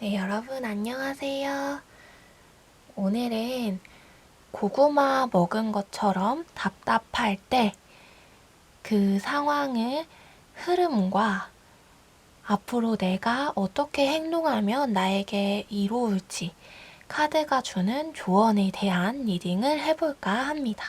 네, 여러분 안녕하세요. 오늘은 고구마 먹은 것처럼 답답할 때 그 상황의 흐름과 앞으로 내가 어떻게 행동하면 나에게 이로울지 카드가 주는 조언에 대한 리딩을 해볼까 합니다.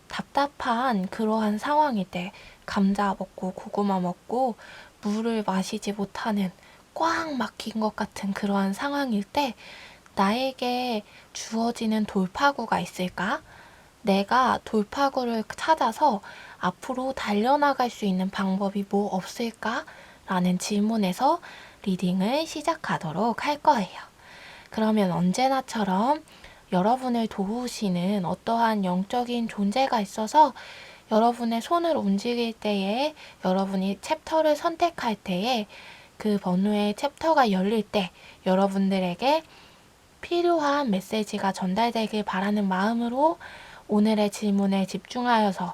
답답한 그러한 상황일 때 감자 먹고 고구마 먹고 물을 마시지 못하는 꽉 막힌 것 같은 그러한 상황일 때 나에게 주어지는 돌파구가 있을까? 내가 돌파구를 찾아서 앞으로 달려나갈 수 있는 방법이 뭐 없을까? 라는 질문에서 리딩을 시작하도록 할 거예요. 그러면 언제나처럼 여러분을 도우시는 어떠한 영적인 존재가 있어서 여러분의 손을 움직일 때에 여러분이 챕터를 선택할 때에 그 번호의 챕터가 열릴 때 여러분들에게 필요한 메시지가 전달되길 바라는 마음으로 오늘의 질문에 집중하여서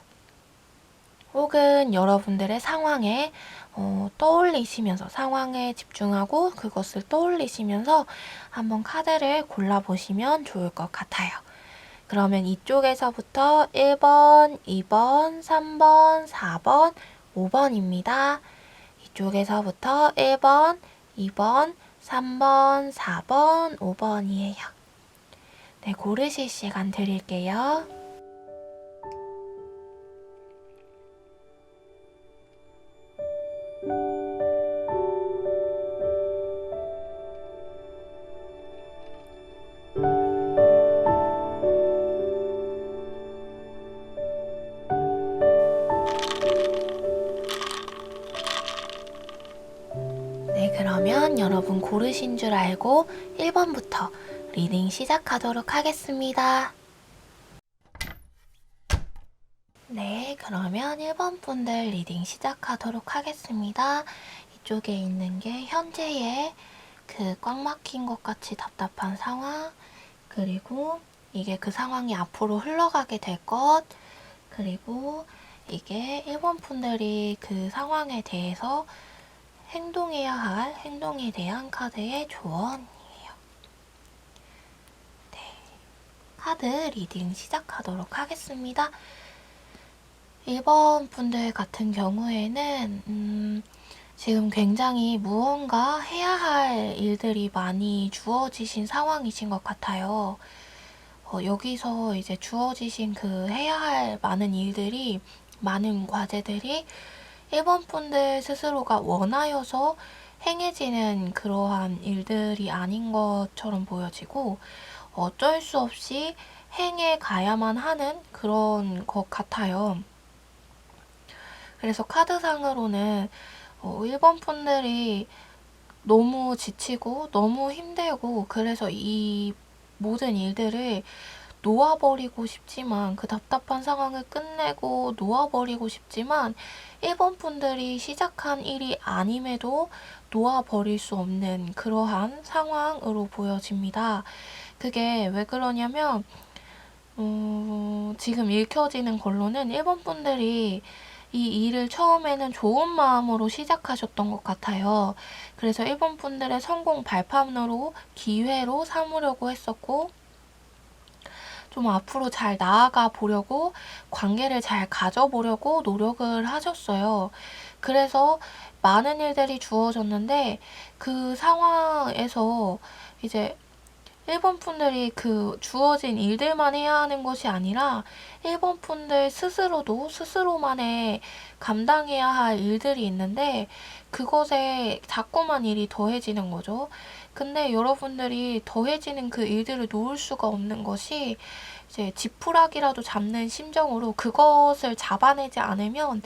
혹은 여러분들의 상황에 떠올리시면서 상황에 집중하고 그것을 떠올리시면서 한번 카드를 골라보시면 좋을 것 같아요. 그러면 이쪽에서부터 1번, 2번, 3번, 4번, 5번입니다. 이쪽에서부터 1번, 2번, 3번, 4번, 5번이에요. 네, 고르실 시간 드릴게요. 네, 그러면 여러분 고르신 줄 알고 1번부터 리딩 시작하도록 하겠습니다. 네, 그러면 1번 분들 리딩 시작하도록 하겠습니다. 이쪽에 있는 게 현재의 그 꽉 막힌 것 같이 답답한 상황, 그리고 이게 그 상황이 앞으로 흘러가게 될 것, 그리고 이게 1번 분들이 그 상황에 대해서 행동해야 할 행동에 대한 카드의 조언이에요. 네, 카드 리딩 시작하도록 하겠습니다. 1번 분들 같은 경우에는 지금 굉장히 무언가 해야 할 일들이 많이 주어지신 상황이신 것 같아요. 여기서 이제 주어지신 그 해야 할 많은 일들이, 많은 과제들이 1번 분들 스스로가 원하여서 행해지는 그러한 일들이 아닌 것처럼 보여지고 어쩔 수 없이 행해 가야만 하는 그런 것 같아요. 그래서 카드상으로는 1번 분들이 너무 지치고 너무 힘들고 그래서 이 모든 일들을 놓아버리고 싶지만 그 답답한 상황을 끝내고 놓아버리고 싶지만 1번 분들이 시작한 일이 아님에도 놓아버릴 수 없는 그러한 상황으로 보여집니다. 그게 왜 그러냐면 지금 읽혀지는 걸로는 1번 분들이 이 일을 처음에는 좋은 마음으로 시작하셨던 것 같아요. 그래서 1번 분들의 성공 발판으로 기회로 삼으려고 했었고 좀 앞으로 잘 나아가 보려고 관계를 잘 가져보려고 노력을 하셨어요. 그래서 많은 일들이 주어졌는데 그 상황에서 이제 1번 분들이 그 주어진 일들만 해야 하는 것이 아니라 1번 분들 스스로도 스스로만의 감당해야 할 일들이 있는데 그것에 자꾸만 일이 더해지는 거죠. 근데 여러분들이 더해지는 그 일들을 놓을 수가 없는 것이 이제 지푸라기라도 잡는 심정으로 그것을 잡아내지 않으면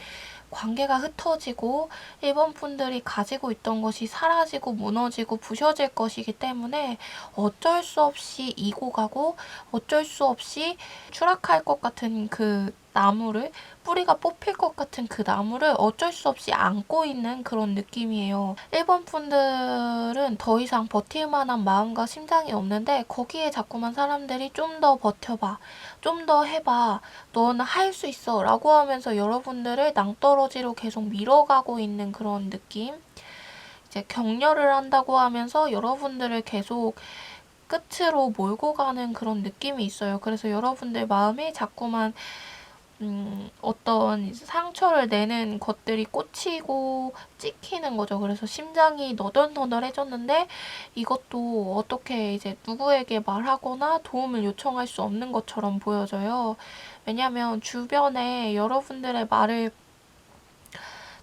관계가 흩어지고 1번 분들이 가지고 있던 것이 사라지고 무너지고 부셔질 것이기 때문에 어쩔 수 없이 이고 가고 어쩔 수 없이 추락할 것 같은 그 나무를 뿌리가 뽑힐 것 같은 그 나무를 어쩔 수 없이 안고 있는 그런 느낌이에요. 1번 분들은 더 이상 버틸 만한 마음과 심장이 없는데 거기에 자꾸만 사람들이 좀 더 버텨봐, 좀 더 해봐, 너는 할 수 있어 라고 하면서 여러분들을 낭떠러지로 계속 밀어가고 있는 그런 느낌. 이제 격려를 한다고 하면서 여러분들을 계속 끝으로 몰고 가는 그런 느낌이 있어요. 그래서 여러분들 마음에 자꾸만 어떤 상처를 내는 것들이 꽂히고 찍히는 거죠. 그래서 심장이 너덜너덜해졌는데 이것도 어떻게 이제 누구에게 말하거나 도움을 요청할 수 없는 것처럼 보여져요. 왜냐하면 주변에 여러분들의 말을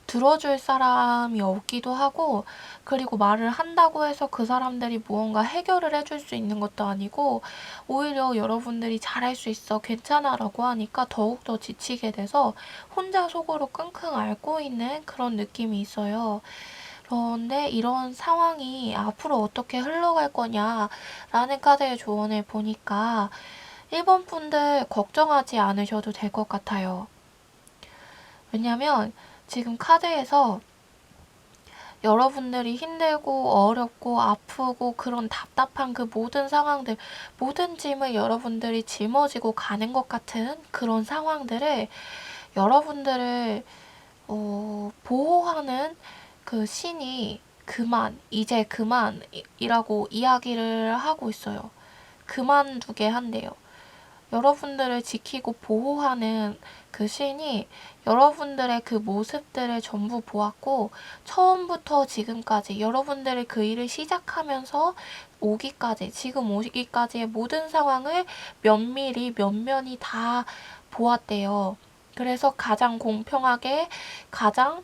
들어줄 사람이 없기도 하고, 그리고 말을 한다고 해서 그 사람들이 무언가 해결을 해줄 수 있는 것도 아니고, 오히려 여러분들이 잘할 수 있어, 괜찮아 라고 하니까 더욱더 지치게 돼서 혼자 속으로 끙끙 앓고 있는 그런 느낌이 있어요. 그런데 이런 상황이 앞으로 어떻게 흘러갈 거냐라는 카드의 조언을 보니까 1번 분들 걱정하지 않으셔도 될 것 같아요. 왜냐면 지금 카드에서 여러분들이 힘들고 어렵고 아프고 그런 답답한 그 모든 상황들, 모든 짐을 여러분들이 짊어지고 가는 것 같은 그런 상황들을 여러분들을 보호하는 그 신이 그만, 이제 그만이라고 이야기를 하고 있어요. 그만두게 한대요. 여러분들을 지키고 보호하는 그 신이 여러분들의 그 모습들을 전부 보았고, 처음부터 지금까지 여러분들의 그 일을 시작하면서 지금 오기까지의 모든 상황을 면밀히, 면면히 다 보았대요. 그래서 가장 공평하게, 가장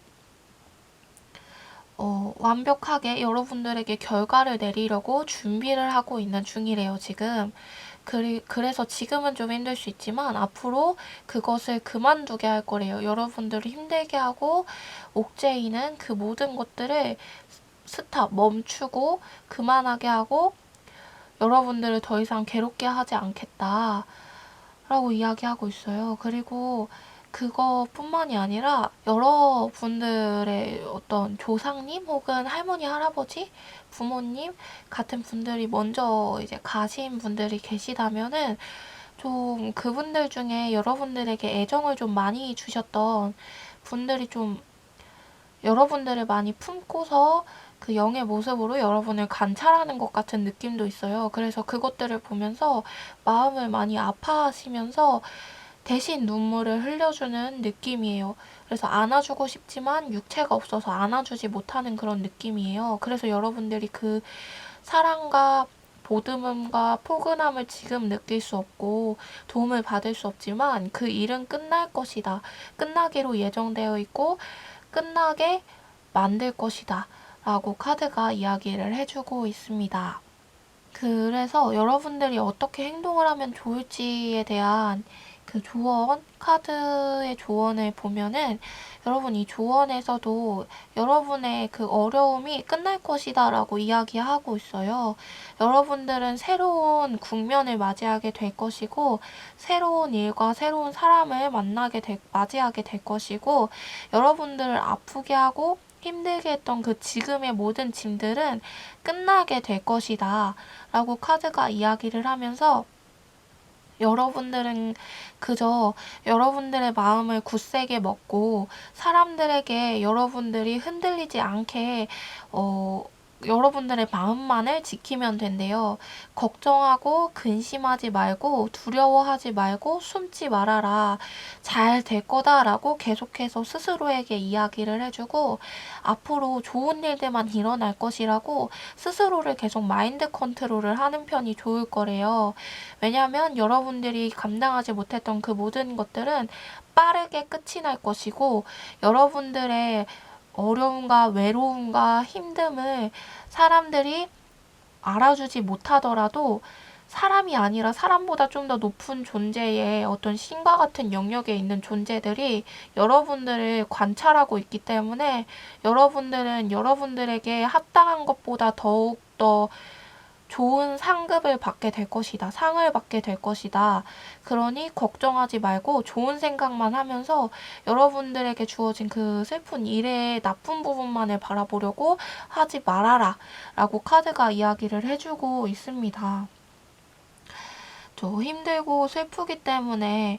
완벽하게 여러분들에게 결과를 내리려고 준비를 하고 있는 중이래요, 지금. 그래서 지금은 좀 힘들 수 있지만 앞으로 그것을 그만두게 할 거래요. 여러분들을 힘들게 하고 옥죄이는 그 모든 것들을 멈추고 그만하게 하고 여러분들을 더 이상 괴롭게 하지 않겠다 라고 이야기하고 있어요. 그리고 그거뿐만이 아니라 여러분들의 어떤 조상님 혹은 할머니, 할아버지, 부모님 같은 분들이 먼저 이제 가신 분들이 계시다면은 좀 그분들 중에 여러분들에게 애정을 좀 많이 주셨던 분들이 좀 여러분들을 많이 품고서 그 영의 모습으로 여러분을 관찰하는 것 같은 느낌도 있어요. 그래서 그것들을 보면서 마음을 많이 아파하시면서 대신 눈물을 흘려주는 느낌이에요. 그래서 안아주고 싶지만 육체가 없어서 안아주지 못하는 그런 느낌이에요. 그래서 여러분들이 그 사랑과 보듬음과 포근함을 지금 느낄 수 없고 도움을 받을 수 없지만 그 일은 끝날 것이다. 끝나기로 예정되어 있고 끝나게 만들 것이다. 라고 카드가 이야기를 해주고 있습니다. 그래서 여러분들이 어떻게 행동을 하면 좋을지에 대한 그 카드의 조언을 보면은 여러분 이 조언에서도 여러분의 그 어려움이 끝날 것이다 라고 이야기하고 있어요. 여러분들은 새로운 국면을 맞이하게 될 것이고, 새로운 일과 새로운 사람을 맞이하게 될 것이고, 여러분들을 아프게 하고 힘들게 했던 그 지금의 모든 짐들은 끝나게 될 것이다 라고 카드가 이야기를 하면서 여러분들은 그저 여러분들의 마음을 굳세게 먹고 사람들에게 여러분들이 흔들리지 않게 여러분들의 마음만을 지키면 된대요. 걱정하고 근심하지 말고 두려워하지 말고 숨지 말아라. 잘 될 거다라고 계속해서 스스로에게 이야기를 해주고 앞으로 좋은 일들만 일어날 것이라고 스스로를 계속 마인드 컨트롤을 하는 편이 좋을 거래요. 왜냐하면 여러분들이 감당하지 못했던 그 모든 것들은 빠르게 끝이 날 것이고 여러분들의 어려움과 외로움과 힘듦을 사람들이 알아주지 못하더라도 사람이 아니라 사람보다 좀 더 높은 존재의 어떤 신과 같은 영역에 있는 존재들이 여러분들을 관찰하고 있기 때문에 여러분들은 여러분들에게 합당한 것보다 더욱더 좋은 상을 받게 될 것이다. 그러니 걱정하지 말고 좋은 생각만 하면서 여러분들에게 주어진 그 슬픈 일의 나쁜 부분만을 바라보려고 하지 말아라 라고 카드가 이야기를 해주고 있습니다. 저 힘들고 슬프기 때문에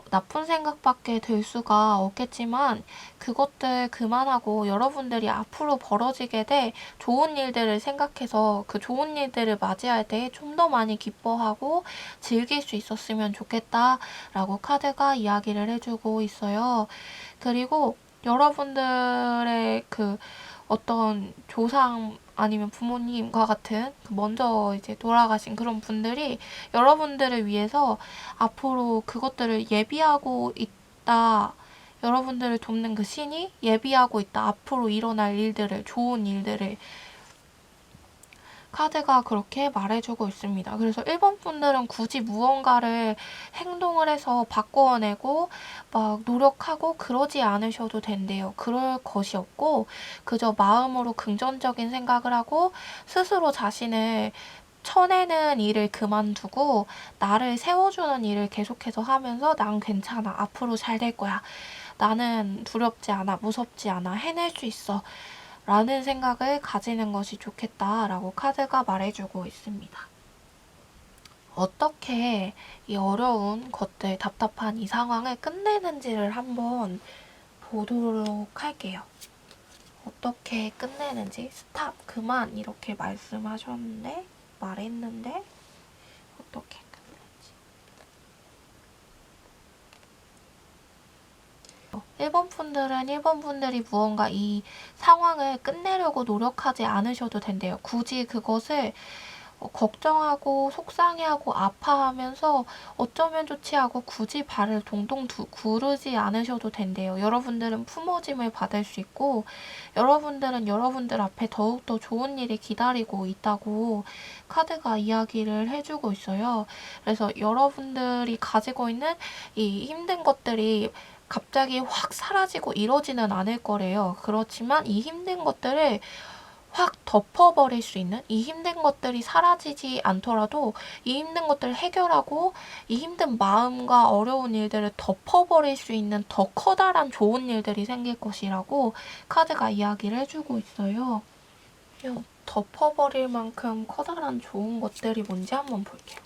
나쁜 생각밖에 들 수가 없겠지만 그것들 그만하고 여러분들이 앞으로 벌어지게 될 좋은 일들을 생각해서 그 좋은 일들을 맞이할 때 좀 더 많이 기뻐하고 즐길 수 있었으면 좋겠다라고 카드가 이야기를 해주고 있어요. 그리고 여러분들의 그 어떤 조상 아니면 부모님과 같은 먼저 이제 돌아가신 그런 분들이 여러분들을 위해서 앞으로 그것들을 예비하고 있다. 여러분들을 돕는 그 신이 예비하고 있다. 앞으로 일어날 일들을, 좋은 일들을 카드가 그렇게 말해주고 있습니다. 그래서 1번 분들은 굳이 무언가를 행동을 해서 바꿔내고 막 노력하고 그러지 않으셔도 된대요. 그럴 것이 없고 그저 마음으로 긍정적인 생각을 하고 스스로 자신을 쳐내는 일을 그만두고 나를 세워주는 일을 계속해서 하면서 난 괜찮아. 앞으로 잘 될 거야. 나는 두렵지 않아. 무섭지 않아. 해낼 수 있어. 라는 생각을 가지는 것이 좋겠다라고 카드가 말해주고 있습니다. 어떻게 이 어려운 것들, 답답한 이 상황을 끝내는지를 한번 보도록 할게요. 어떻게 끝내는지, 스탑, 그만 이렇게 말했는데 어떻게 1번 분들은 1번 분들이 무언가 이 상황을 끝내려고 노력하지 않으셔도 된대요. 굳이 그것을 걱정하고 속상해하고 아파하면서 어쩌면 좋지 하고 굳이 발을 동동 구르지 않으셔도 된대요. 여러분들은 품어짐을 받을 수 있고 여러분들은 여러분들 앞에 더욱더 좋은 일이 기다리고 있다고 카드가 이야기를 해주고 있어요. 그래서 여러분들이 가지고 있는 이 힘든 것들이 갑자기 확 사라지고 이러지는 않을 거래요. 그렇지만 이 힘든 것들을 확 덮어버릴 수 있는, 이 힘든 것들이 사라지지 않더라도 이 힘든 것들을 해결하고 이 힘든 마음과 어려운 일들을 덮어버릴 수 있는 더 커다란 좋은 일들이 생길 것이라고 카드가 이야기를 해주고 있어요. 덮어버릴 만큼 커다란 좋은 것들이 뭔지 한번 볼게요.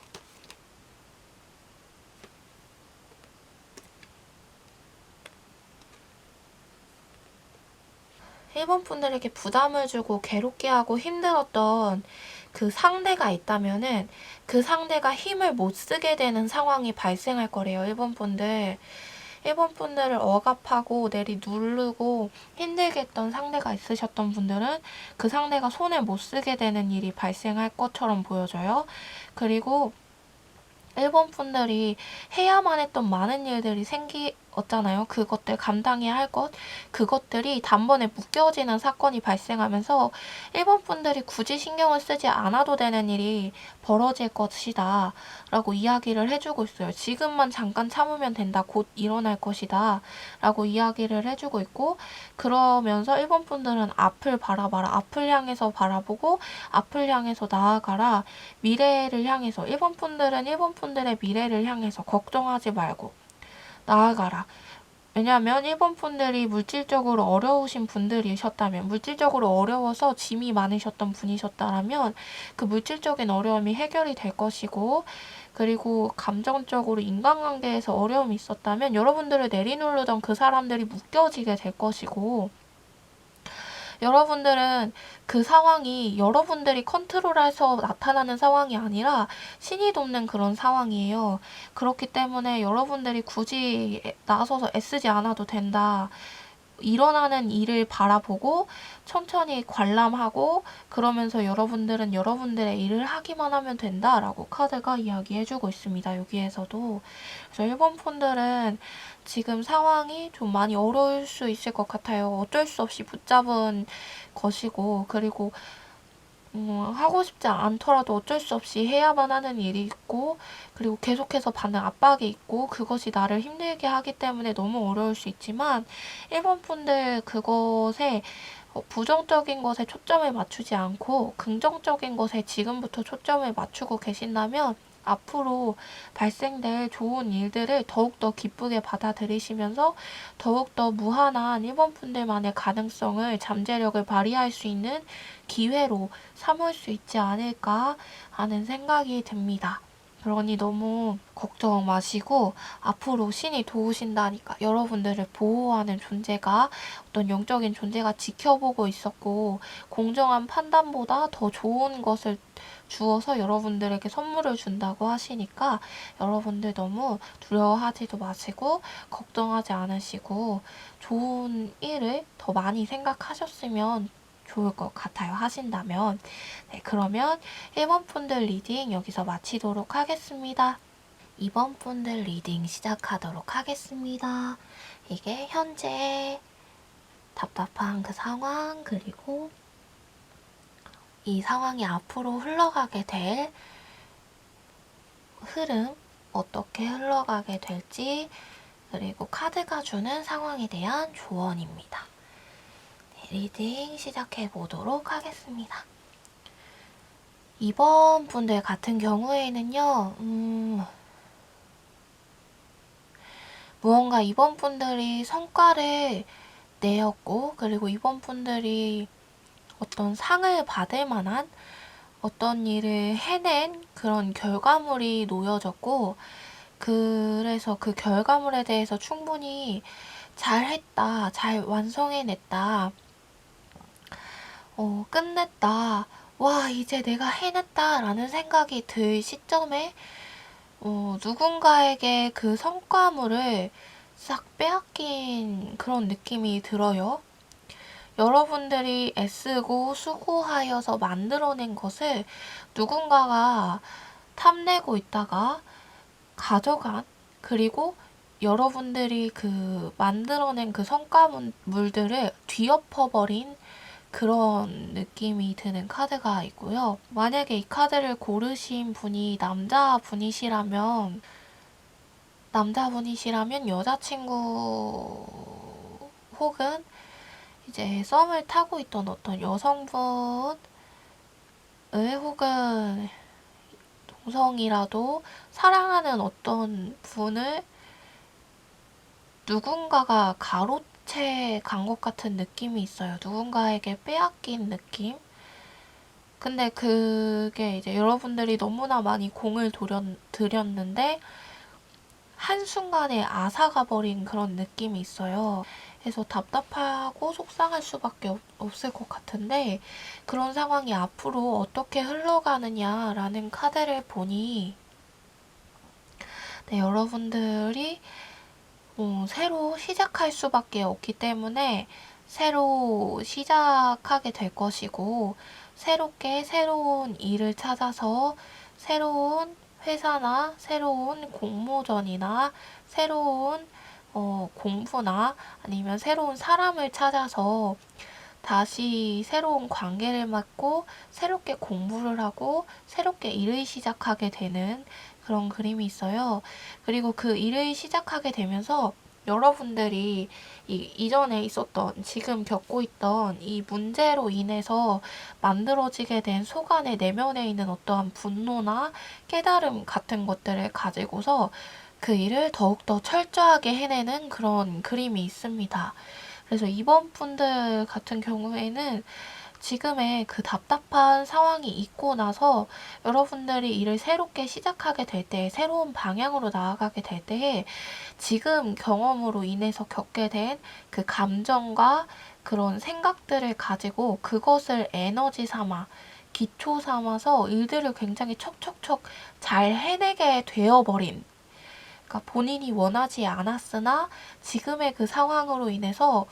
1번 분들에게 부담을 주고 괴롭게 하고 힘들었던 그 상대가 있다면은 그 상대가 힘을 못 쓰게 되는 상황이 발생할 거래요. 1번 분들. 1번 분들을 억압하고 누르고 힘들게 했던 상대가 있으셨던 분들은 그 상대가 손을 못 쓰게 되는 일이 발생할 것처럼 보여져요. 그리고 1번 분들이 해야만 했던 많은 일들이 생겼잖아요. 그것들 감당해야 할 것, 그것들이 단번에 묶여지는 사건이 발생하면서 1번 분들이 굳이 신경을 쓰지 않아도 되는 일이 벌어질 것이다 라고 이야기를 해주고 있어요. 지금만 잠깐 참으면 된다. 곧 일어날 것이다 라고 이야기를 해주고 있고, 그러면서 1번 분들은 앞을 바라봐라. 앞을 향해서 바라보고 앞을 향해서 나아가라. 미래를 향해서 1번 분들은 1번 분들의 미래를 향해서 걱정하지 말고 나아가라. 왜냐하면 1번 분들이 물질적으로 어려우신 분들이셨다면, 물질적으로 어려워서 짐이 많으셨던 분이셨다면 그 물질적인 어려움이 해결이 될 것이고, 그리고 감정적으로 인간관계에서 어려움이 있었다면 여러분들을 내리누르던 그 사람들이 묶여지게 될 것이고, 여러분들은 그 상황이 여러분들이 컨트롤해서 나타나는 상황이 아니라 신이 돕는 그런 상황이에요. 그렇기 때문에 여러분들이 굳이 나서서 애쓰지 않아도 된다. 일어나는 일을 바라보고 천천히 관람하고 그러면서 여러분들은 여러분들의 일을 하기만 하면 된다라고 카드가 이야기해주고 있습니다. 여기에서도. 그래서 1번 분들은 지금 상황이 좀 많이 어려울 수 있을 것 같아요. 어쩔 수 없이 붙잡은 것이고, 그리고 하고 싶지 않더라도 어쩔 수 없이 해야만 하는 일이 있고, 그리고 계속해서 받는 압박이 있고, 그것이 나를 힘들게 하기 때문에 너무 어려울 수 있지만 1번 분들 그것에 부정적인 것에 초점을 맞추지 않고 긍정적인 것에 지금부터 초점을 맞추고 계신다면 앞으로 발생될 좋은 일들을 더욱더 기쁘게 받아들이시면서 더욱더 무한한 1번 분들만의 가능성을, 잠재력을 발휘할 수 있는 기회로 삼을 수 있지 않을까 하는 생각이 듭니다. 그러니 너무 걱정 마시고 앞으로 신이 도우신다니까 여러분들을 보호하는 존재가 어떤 영적인 존재가 지켜보고 있었고 공정한 판단보다 더 좋은 것을 주어서 여러분들에게 선물을 준다고 하시니까 여러분들 너무 두려워하지도 마시고 걱정하지 않으시고 좋은 일을 더 많이 생각하셨으면 좋을 것 같아요. 하신다면. 네, 그러면 1번 분들 리딩 여기서 마치도록 하겠습니다. 2번 분들 리딩 시작하도록 하겠습니다. 이게 현재 답답한 그 상황, 그리고 이 상황이 앞으로 흘러가게 될 흐름, 어떻게 흘러가게 될지, 그리고 카드가 주는 상황에 대한 조언입니다. 네, 리딩 시작해 보도록 하겠습니다. 2번 분들 같은 경우에는요, 무언가 2번 분들이 성과를 내었고, 그리고 2번 분들이 어떤 상을 받을 만한 어떤 일을 해낸 그런 결과물이 놓여졌고, 그래서 그 결과물에 대해서 충분히 잘했다, 잘 완성해냈다, 끝냈다, 와, 이제 내가 해냈다 라는 생각이 들 시점에 누군가에게 그 성과물을 싹 빼앗긴 그런 느낌이 들어요. 여러분들이 애쓰고 수고하여서 만들어낸 것을 누군가가 탐내고 있다가 가져간, 그리고 여러분들이 그 만들어낸 그 성과물들을 뒤엎어버린 그런 느낌이 드는 카드가 있고요. 만약에 이 카드를 고르신 분이 남자분이시라면 여자친구 혹은 이제 썸을 타고 있던 어떤 여성분을, 혹은 동성이라도 사랑하는 어떤 분을 누군가가 가로채 간 것 같은 느낌이 있어요. 누군가에게 빼앗긴 느낌? 근데 그게 이제 여러분들이 너무나 많이 공을 들였는데 한순간에 앗아가 버린 그런 느낌이 있어요. 그래서 답답하고 속상할 수밖에 없을 것 같은데, 그런 상황이 앞으로 어떻게 흘러가느냐라는 카드를 보니, 네, 여러분들이 새로 시작할 수밖에 없기 때문에 새로 시작하게 될 것이고, 새롭게 새로운 일을 찾아서 새로운 회사나 새로운 공모전이나 새로운 공부나 아니면 새로운 사람을 찾아서 다시 새로운 관계를 맺고 새롭게 공부를 하고 새롭게 일을 시작하게 되는 그런 그림이 있어요. 그리고 그 일을 시작하게 되면서 여러분들이 이전에 있었던, 지금 겪고 있던 이 문제로 인해서 만들어지게 된 속 안에 내면에 있는 어떠한 분노나 깨달음 같은 것들을 가지고서 그 일을 더욱더 철저하게 해내는 그런 그림이 있습니다. 그래서 이번 분들 같은 경우에는 지금의 그 답답한 상황이 있고 나서 여러분들이 일을 새롭게 시작하게 될 때, 새로운 방향으로 나아가게 될 때에 지금 경험으로 인해서 겪게 된 그 감정과 그런 생각들을 가지고 그것을 에너지 삼아, 기초 삼아서 일들을 굉장히 척척척 잘 해내게 되어버린, 그러니까 본인이 원하지 않았으나 지금의 그 상황으로 인해서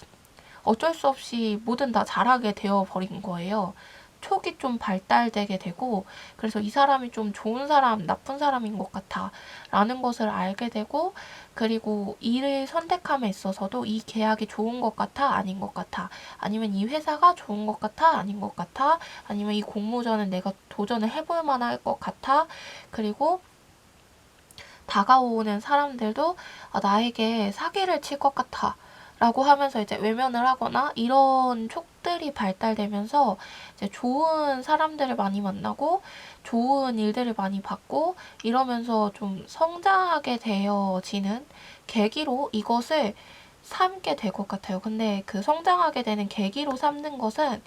어쩔 수 없이 뭐든 다 잘하게 되어버린 거예요. 촉이 좀 발달되게 되고, 그래서 이 사람이 좀 좋은 사람, 나쁜 사람인 것 같아 라는 것을 알게 되고, 그리고 일을 선택함에 있어서도 이 계약이 좋은 것 같아, 아닌 것 같아, 아니면 이 회사가 좋은 것 같아, 아닌 것 같아, 아니면 이 공모전은 내가 도전을 해볼 만할 것 같아, 그리고 다가오는 사람들도 나에게 사기를 칠 것 같아 라고 하면서 이제 외면을 하거나, 이런 촉들이 발달되면서 이제 좋은 사람들을 많이 만나고 좋은 일들을 많이 받고 이러면서 좀 성장하게 되어지는 계기로 이것을 삼게 될 것 같아요. 근데 그 성장하게 되는 계기로 삼는 것은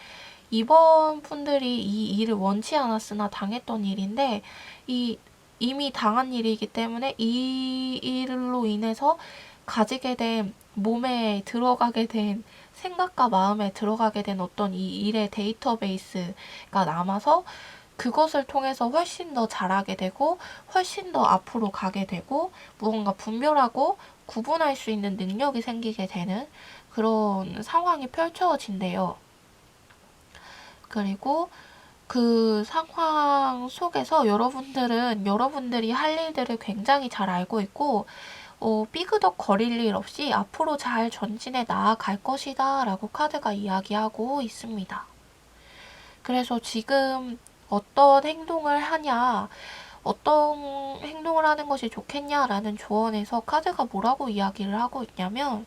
이번 분들이 이 일을 원치 않았으나 당했던 일인데, 이 이미 당한 일이기 때문에 이 일로 인해서 가지게 된 몸에 들어가게 된 생각과 마음에 들어가게 된 어떤 이 일의 데이터베이스가 남아서 그것을 통해서 훨씬 더 잘하게 되고 훨씬 더 앞으로 가게 되고 무언가 분별하고 구분할 수 있는 능력이 생기게 되는 그런 상황이 펼쳐진대요. 그리고 그 상황 속에서 여러분들은 여러분들이 할 일들을 굉장히 잘 알고 있고 삐그덕 거릴 일 없이 앞으로 잘 전진해 나아갈 것이다 라고 카드가 이야기하고 있습니다. 그래서 지금 어떤 행동을 하냐, 어떤 행동을 하는 것이 좋겠냐라는 조언에서 카드가 뭐라고 이야기를 하고 있냐면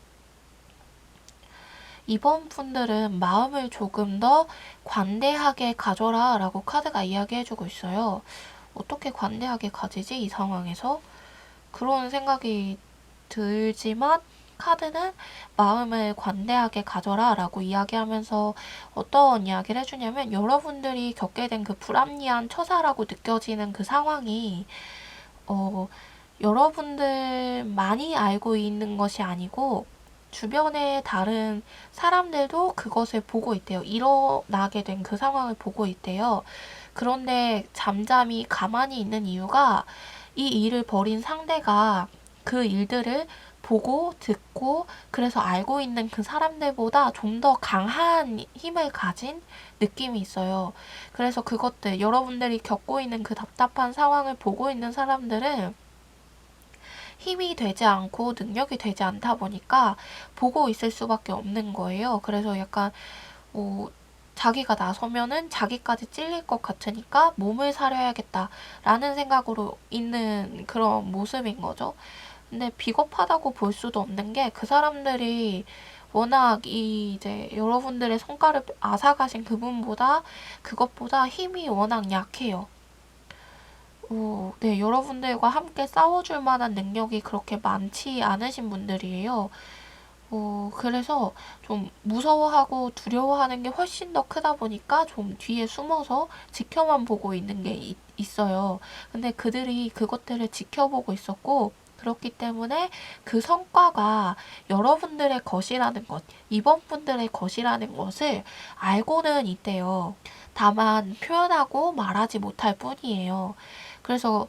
이번 분들은 마음을 조금 더 관대하게 가져라 라고 카드가 이야기해주고 있어요. 어떻게 관대하게 가지지? 이 상황에서? 그런 생각이 들지만 카드는 마음을 관대하게 가져라 라고 이야기하면서 어떤 이야기를 해주냐면 여러분들이 겪게 된 그 불합리한 처사라고 느껴지는 그 상황이 여러분들만이 알고 있는 것이 아니고 주변의 다른 사람들도 그것을 보고 있대요. 일어나게 된 그 상황을 보고 있대요. 그런데 잠잠히 가만히 있는 이유가 이 일을 벌인 상대가 그 일들을 보고 듣고 그래서 알고 있는 그 사람들보다 좀 더 강한 힘을 가진 느낌이 있어요. 그래서 그것들 여러분들이 겪고 있는 그 답답한 상황을 보고 있는 사람들은 힘이 되지 않고 능력이 되지 않다 보니까 보고 있을 수밖에 없는 거예요. 그래서 약간 자기가 나서면은 자기까지 찔릴 것 같으니까 몸을 사려야겠다라는 생각으로 있는 그런 모습인 거죠. 근데 비겁하다고 볼 수도 없는 게 그 사람들이 워낙 이제 여러분들의 성과를 앗아가신 그것보다 힘이 워낙 약해요. 네, 여러분들과 함께 싸워줄 만한 능력이 그렇게 많지 않으신 분들이에요. 그래서 좀 무서워하고 두려워하는 게 훨씬 더 크다 보니까 좀 뒤에 숨어서 지켜만 보고 있는 게 있어요. 근데 그들이 그것들을 지켜보고 있었고, 그렇기 때문에 그 성과가 여러분들의 것이라는 것, 이번 분들의 것이라는 것을 알고는 있대요. 다만 표현하고 말하지 못할 뿐이에요. 그래서,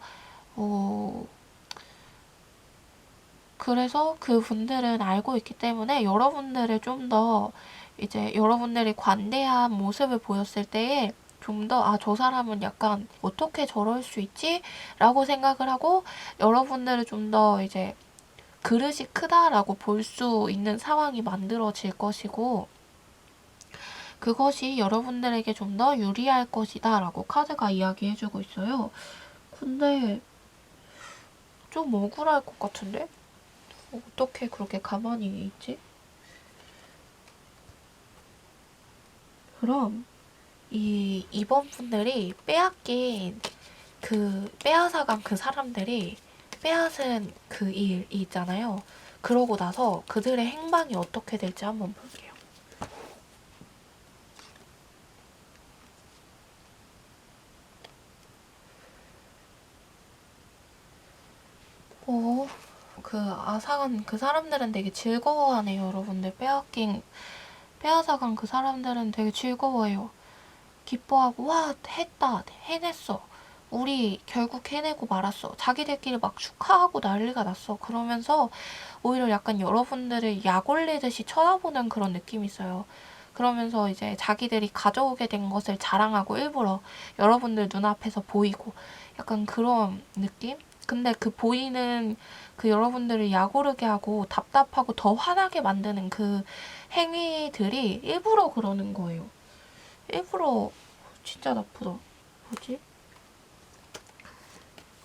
어, 그래서 그 분들은 알고 있기 때문에 여러분들을 좀 더 이제 여러분들이 관대한 모습을 보였을 때에 좀 더, 저 사람은 약간 어떻게 저럴 수 있지? 라고 생각을 하고 여러분들을 좀 더 이제 그릇이 크다라고 볼 수 있는 상황이 만들어질 것이고 그것이 여러분들에게 좀 더 유리할 것이다 라고 카드가 이야기해주고 있어요. 근데 좀 억울할 것 같은데? 어떻게 그렇게 가만히 있지? 그럼 이번 분들이 빼앗아간 그 사람들이 빼앗은 그 일이 있잖아요. 그러고 나서 그들의 행방이 어떻게 될지 한번 볼게요. 그 앗아간 그 사람들은 되게 즐거워하네요, 여러분들. 빼앗아간 그 사람들은 되게 즐거워해요. 기뻐하고, 와, 했다, 해냈어. 우리 결국 해내고 말았어. 자기들끼리 막 축하하고 난리가 났어. 그러면서 오히려 약간 여러분들을 약 올리듯이 쳐다보는 그런 느낌이 있어요. 그러면서 이제 자기들이 가져오게 된 것을 자랑하고 일부러 여러분들 눈앞에서 보이고 약간 그런 느낌? 근데 그 보이는 그 여러분들을 약오르게 하고 답답하고 더 화나게 만드는 그 행위들이 일부러 그러는 거예요. 일부러 진짜 나쁘다. 뭐지?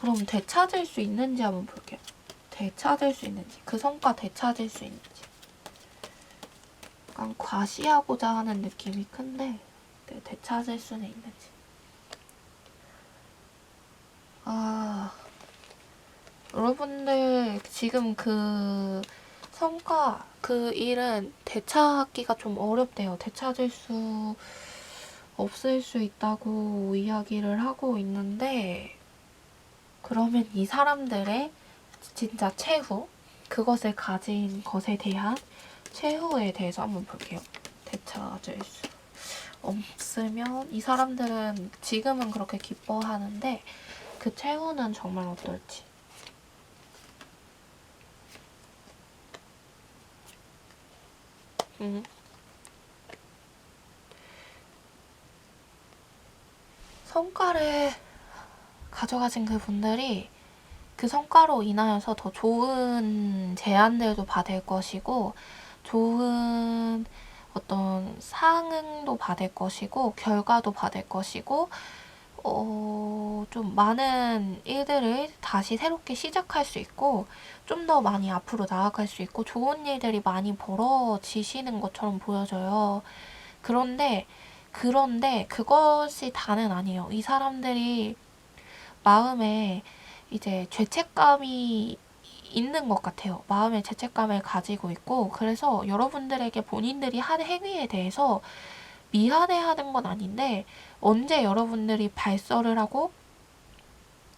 그럼 되찾을 수 있는지 한번 볼게요. 되찾을 수 있는지. 그 성과 되찾을 수 있는지. 약간 과시하고자 하는 느낌이 큰데 되찾을 수는 있는지. 여러분들 지금 그 성과, 그 일은 되찾기가 좀 어렵대요. 되찾을 수 없을 수 있다고 이야기를 하고 있는데 그러면 이 사람들의 진짜 최후, 그것을 가진 것에 대한 최후에 대해서 한번 볼게요. 되찾을 수 없으면 이 사람들은 지금은 그렇게 기뻐하는데 그 최후는 정말 어떨지. 성과를 가져가신 그분들이 그 성과로 인하여서 더 좋은 제안들도 받을 것이고 좋은 어떤 상응도 받을 것이고 결과도 받을 것이고 좀 많은 일들을 다시 새롭게 시작할 수 있고 좀 더 많이 앞으로 나아갈 수 있고 좋은 일들이 많이 벌어지시는 것처럼 보여져요. 그런데 그것이 다는 아니에요. 이 사람들이 마음에 이제 죄책감이 있는 것 같아요. 마음에 죄책감을 가지고 있고 그래서 여러분들에게 본인들이 한 행위에 대해서 미안해하는 건 아닌데 언제 여러분들이 발설을 하고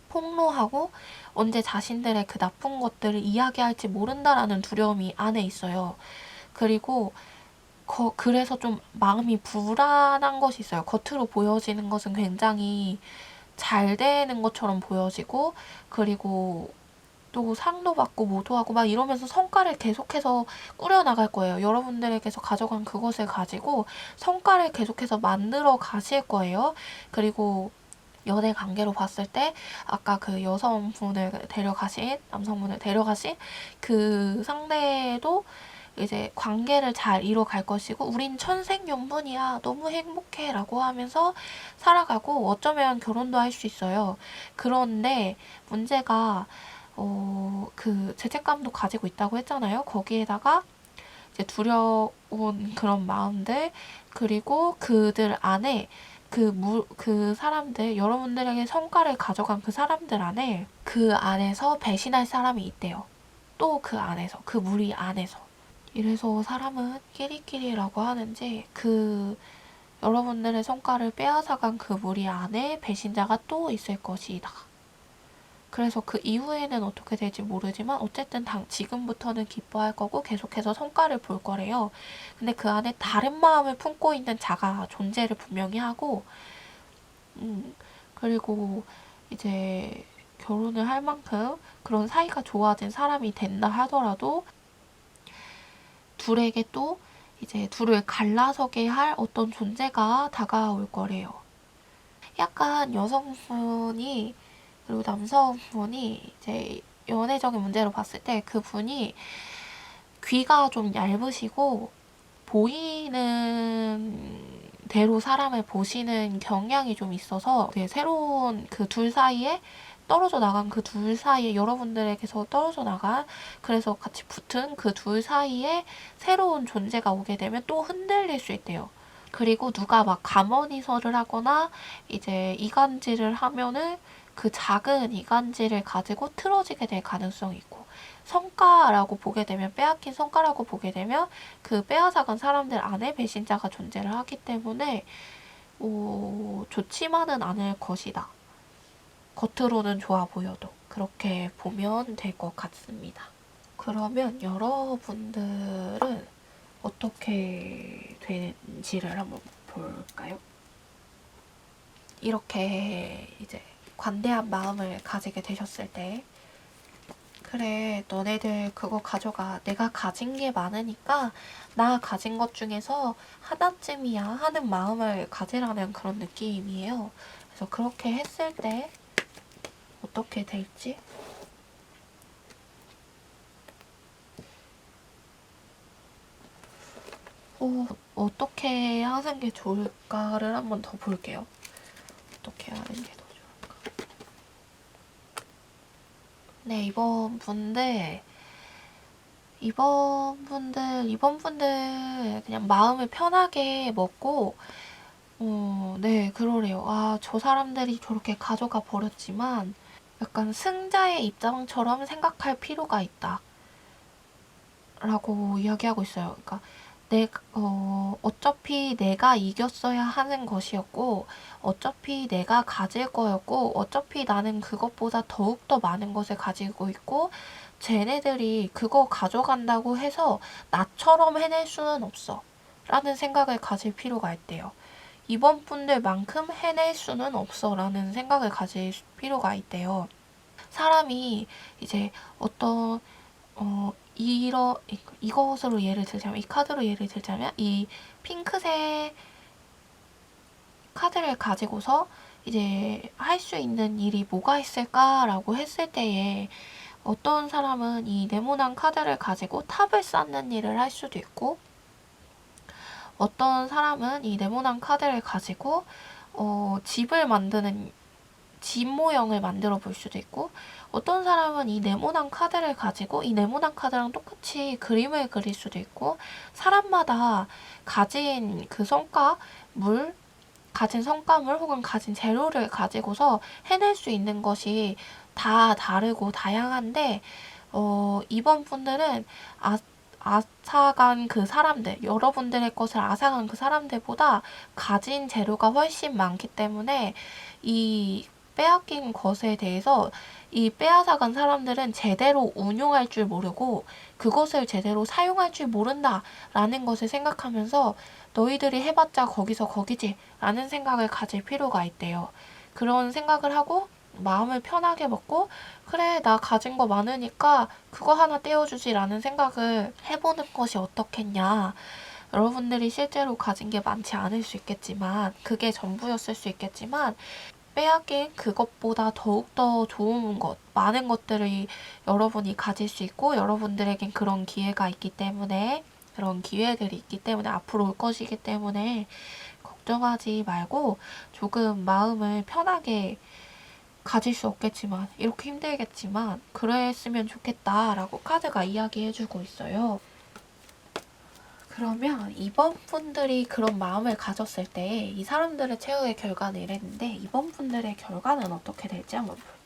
폭로하고 언제 자신들의 그 나쁜 것들을 이야기할지 모른다라는 두려움이 안에 있어요. 그리고 그래서 좀 마음이 불안한 것이 있어요. 겉으로 보여지는 것은 굉장히 잘 되는 것처럼 보여지고 그리고 또 상도 받고 뭐도 하고 막 이러면서 성과를 계속해서 꾸려나갈 거예요. 여러분들에게서 가져간 그것을 가지고 성과를 계속해서 만들어 가실 거예요. 그리고 연애 관계로 봤을 때 아까 그 여성분을 데려가신 남성분을 데려가신 그 상대도 이제 관계를 잘 이뤄갈 것이고 우린 천생연분이야 너무 행복해 라고 하면서 살아가고 어쩌면 결혼도 할 수 있어요. 그런데 문제가 그 죄책감도 가지고 있다고 했잖아요. 거기에다가 이제 두려운 그런 마음들 그리고 그들 안에 그 사람들, 여러분들에게 성과를 가져간 그 사람들 안에 그 안에서 배신할 사람이 있대요. 또 그 안에서, 그 무리 안에서. 이래서 사람은 끼리끼리라고 하는지 여러분들의 성과를 빼앗아간 그 무리 안에 배신자가 또 있을 것이다. 그래서 그 이후에는 어떻게 될지 모르지만 어쨌든 지금부터는 기뻐할 거고 계속해서 성과를 볼 거래요. 근데 그 안에 다른 마음을 품고 있는 자가 존재를 분명히 하고 그리고 이제 결혼을 할 만큼 그런 사이가 좋아진 사람이 된다 하더라도 둘에게 또 이제 둘을 갈라서게 할 어떤 존재가 다가올 거래요. 약간 여성분이 그리고 남성분이 이제 연애적인 문제로 봤을 때 그분이 귀가 좀 얇으시고 보이는 대로 사람을 보시는 경향이 좀 있어서 새로운 그 둘 사이에 떨어져 나간 그 둘 사이에 여러분들에게서 떨어져 나간 그래서 같이 붙은 그 둘 사이에 새로운 존재가 오게 되면 또 흔들릴 수 있대요. 그리고 누가 막 가머니설을 하거나 이제 이간질을 하면은 그 작은 이간질을 가지고 틀어지게 될 가능성이 있고 성과라고 보게 되면 빼앗긴 성과라고 보게 되면 그 빼앗아간 사람들 안에 배신자가 존재를 하기 때문에 좋지만은 않을 것이다. 겉으로는 좋아 보여도 그렇게 보면 될 것 같습니다. 그러면 여러분들은 어떻게 되는지를 한번 볼까요? 이렇게 이제 관대한 마음을 가지게 되셨을 때 그래 너네들 그거 가져가 내가 가진 게 많으니까 나 가진 것 중에서 하나쯤이야 하는 마음을 가지라는 그런 느낌이에요. 그래서 그렇게 했을 때 어떻게 될지 어떻게 하는 게 좋을까를 한번 더 볼게요. 어떻게 하는 게 더 좋을까? 네, 이번 분들 그냥 마음을 편하게 먹고 네, 그러래요. 아, 저 사람들이 저렇게 가져가 버렸지만 약간 승자의 입장처럼 생각할 필요가 있다. 라고 이야기하고 있어요. 그러니까 어차피 내가 이겼어야 하는 것이었고, 어차피 내가 가질 거였고, 어차피 나는 그것보다 더욱더 많은 것을 가지고 있고, 쟤네들이 그거 가져간다고 해서 나처럼 해낼 수는 없어. 라는 생각을 가질 필요가 있대요. 이번 분들만큼 해낼 수는 없어. 라는 생각을 가질 필요가 있대요. 사람이 이제 어떤 이것으로 예를 들자면, 이 카드로 예를 들자면, 이 핑크색 카드를 가지고서 이제 할 수 있는 일이 뭐가 있을까라고 했을 때에 어떤 사람은 이 네모난 카드를 가지고 탑을 쌓는 일을 할 수도 있고, 어떤 사람은 이 네모난 카드를 가지고 집을 만드는 집 모형을 만들어 볼 수도 있고, 어떤 사람은 이 네모난 카드를 가지고 이 네모난 카드랑 똑같이 그림을 그릴 수도 있고, 사람마다 가진 그 가진 성과물 혹은 가진 재료를 가지고서 해낼 수 있는 것이 다 다르고 다양한데, 이번 분들은 앗아간 그 사람들, 여러분들의 것을 앗아간 그 사람들보다 가진 재료가 훨씬 많기 때문에 이 빼앗긴 것에 대해서 이 빼앗아간 사람들은 제대로 운용할 줄 모르고 그것을 제대로 사용할 줄 모른다라는 것을 생각하면서 너희들이 해봤자 거기서 거기지 라는 생각을 가질 필요가 있대요. 그런 생각을 하고 마음을 편하게 먹고, 그래 나 가진 거 많으니까 그거 하나 떼어주지 라는 생각을 해보는 것이 어떻겠냐. 여러분들이 실제로 가진 게 많지 않을 수 있겠지만, 그게 전부였을 수 있겠지만, 빼앗긴 그것보다 더욱더 좋은 것, 많은 것들을 여러분이 가질 수 있고, 여러분들에겐 그런 기회가 있기 때문에, 그런 기회들이 있기 때문에, 앞으로 올 것이기 때문에 걱정하지 말고 조금 마음을 편하게 가질 수 없겠지만, 이렇게 힘들겠지만 그랬으면 좋겠다라고 카드가 이야기해주고 있어요. 그러면 이번 분들이 그런 마음을 가졌을 때 이 사람들의 최후의 결과는 이랬는데, 이번 분들의 결과는 어떻게 될지 한번 볼게요.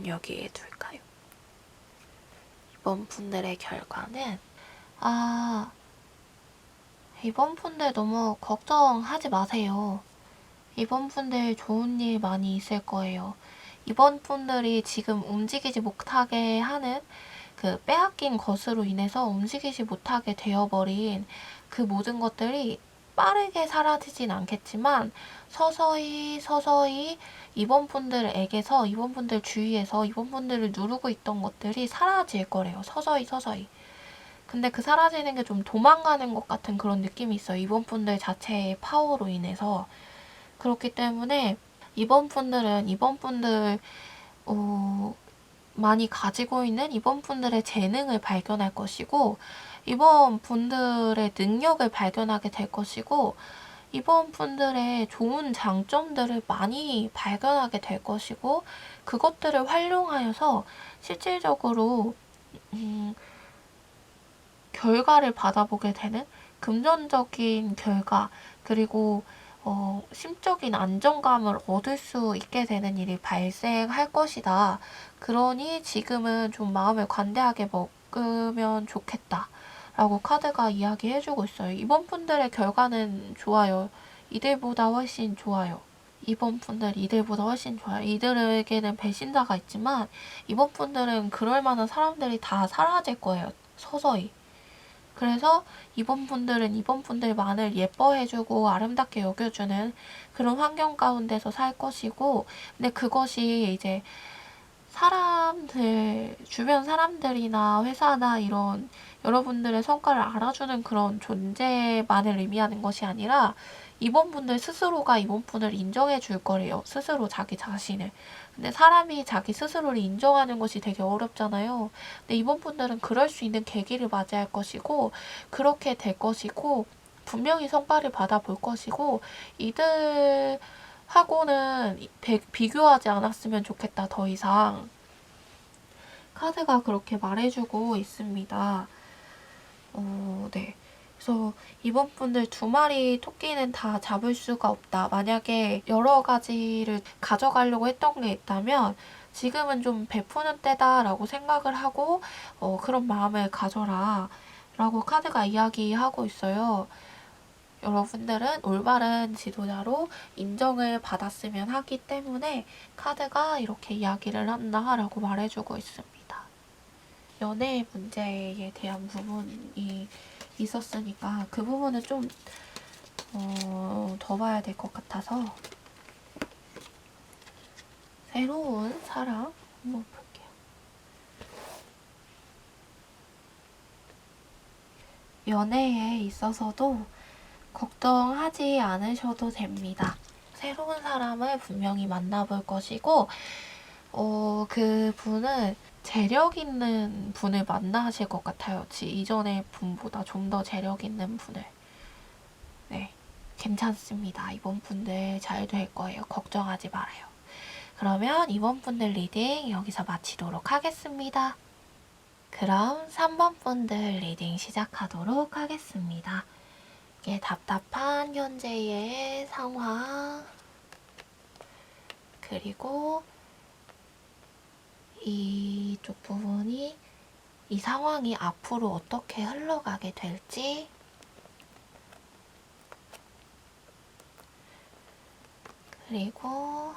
여기에 둘까요? 이번 분들의 결과는, 이번 분들 너무 걱정하지 마세요. 이번 분들 좋은 일 많이 있을 거예요. 이번 분들이 지금 움직이지 못하게 하는 그 빼앗긴 것으로 인해서 움직이지 못하게 되어버린 그 모든 것들이 빠르게 사라지진 않겠지만 서서히 이번 분들에게서, 이번 분들 주위에서 이번 분들을 누르고 있던 것들이 사라질 거래요. 서서히. 근데 그 사라지는 게 좀 도망가는 것 같은 그런 느낌이 있어요. 이번 분들 자체의 파워로 인해서. 그렇기 때문에 이번 분들 많이 가지고 있는 이번 분들의 재능을 발견할 것이고, 이번 분들의 능력을 발견하게 될 것이고, 이번 분들의 좋은 장점들을 많이 발견하게 될 것이고, 그것들을 활용하여서 실질적으로 결과를 받아보게 되는 금전적인 결과, 그리고 심적인 안정감을 얻을 수 있게 되는 일이 발생할 것이다. 그러니 지금은 좀 마음을 관대하게 먹으면 좋겠다. 라고 카드가 이야기해주고 있어요. 이번 분들의 결과는 좋아요. 이들보다 훨씬 좋아요. 이번 분들 이들보다 훨씬 좋아요. 이들에게는 배신자가 있지만 이번 분들은 그럴 만한 사람들이 다 사라질 거예요. 서서히. 그래서 이번 분들은 이번 분들만을 예뻐해주고 아름답게 여겨주는 그런 환경 가운데서 살 것이고, 근데 그것이 이제 주변 사람들이나 회사나 이런 여러분들의 성과를 알아주는 그런 존재만을 의미하는 것이 아니라 이번 분들 스스로가 이번 분을 인정해 줄 거래요. 스스로 자기 자신을. 근데 사람이 자기 스스로를 인정하는 것이 되게 어렵잖아요. 근데 이번 분들은 그럴 수 있는 계기를 맞이할 것이고, 그렇게 될 것이고, 분명히 성과를 받아볼 것이고, 이들하고는 비교하지 않았으면 좋겠다, 더 이상. 카드가 그렇게 말해주고 있습니다. 네. 그래서 이번 분들 2마리 토끼는 다 잡을 수가 없다. 만약에 여러 가지를 가져가려고 했던 게 있다면 지금은 좀 베푸는 때다라고 생각을 하고 그런 마음을 가져라 라고 카드가 이야기하고 있어요. 여러분들은 올바른 지도자로 인정을 받았으면 하기 때문에 카드가 이렇게 이야기를 한다라고 말해주고 있습니다. 연애 문제에 대한 부분이 있었으니까 그 부분은 좀 더 봐야 될 것 같아서 새로운 사랑 한번 볼게요. 연애에 있어서도 걱정하지 않으셔도 됩니다. 새로운 사람을 분명히 만나볼 것이고 그 분은 재력 있는 분을 만나실 것 같아요. 이전의 분보다 좀 더 재력 있는 분을. 네, 괜찮습니다. 이번 분들 잘 될 거예요. 걱정하지 말아요. 그러면 이번 분들 리딩 여기서 마치도록 하겠습니다. 그럼 3번 분들 리딩 시작하도록 하겠습니다. 이게 답답한 현재의 상황, 그리고 이쪽 부분이 이 상황이 앞으로 어떻게 흘러가게 될지, 그리고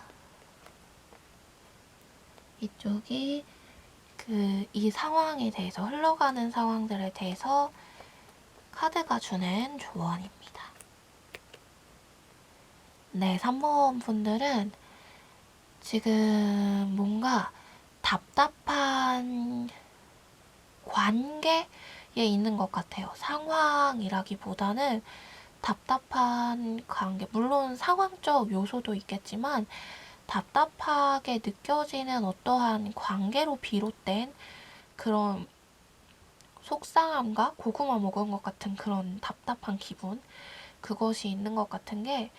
이쪽이 이 상황에 대해서 흘러가는 상황들에 대해서 카드가 주는 조언입니다. 네, 3번 분들은 지금 뭔가 답답한 관계에 있는 것 같아요. 상황이라기보다는 답답한 관계, 물론 상황적 요소도 있겠지만 답답하게 느껴지는 어떠한 관계로 비롯된 그런 속상함과 고구마 먹은 것 같은 그런 답답한 기분, 그것이 있는 것 같은 게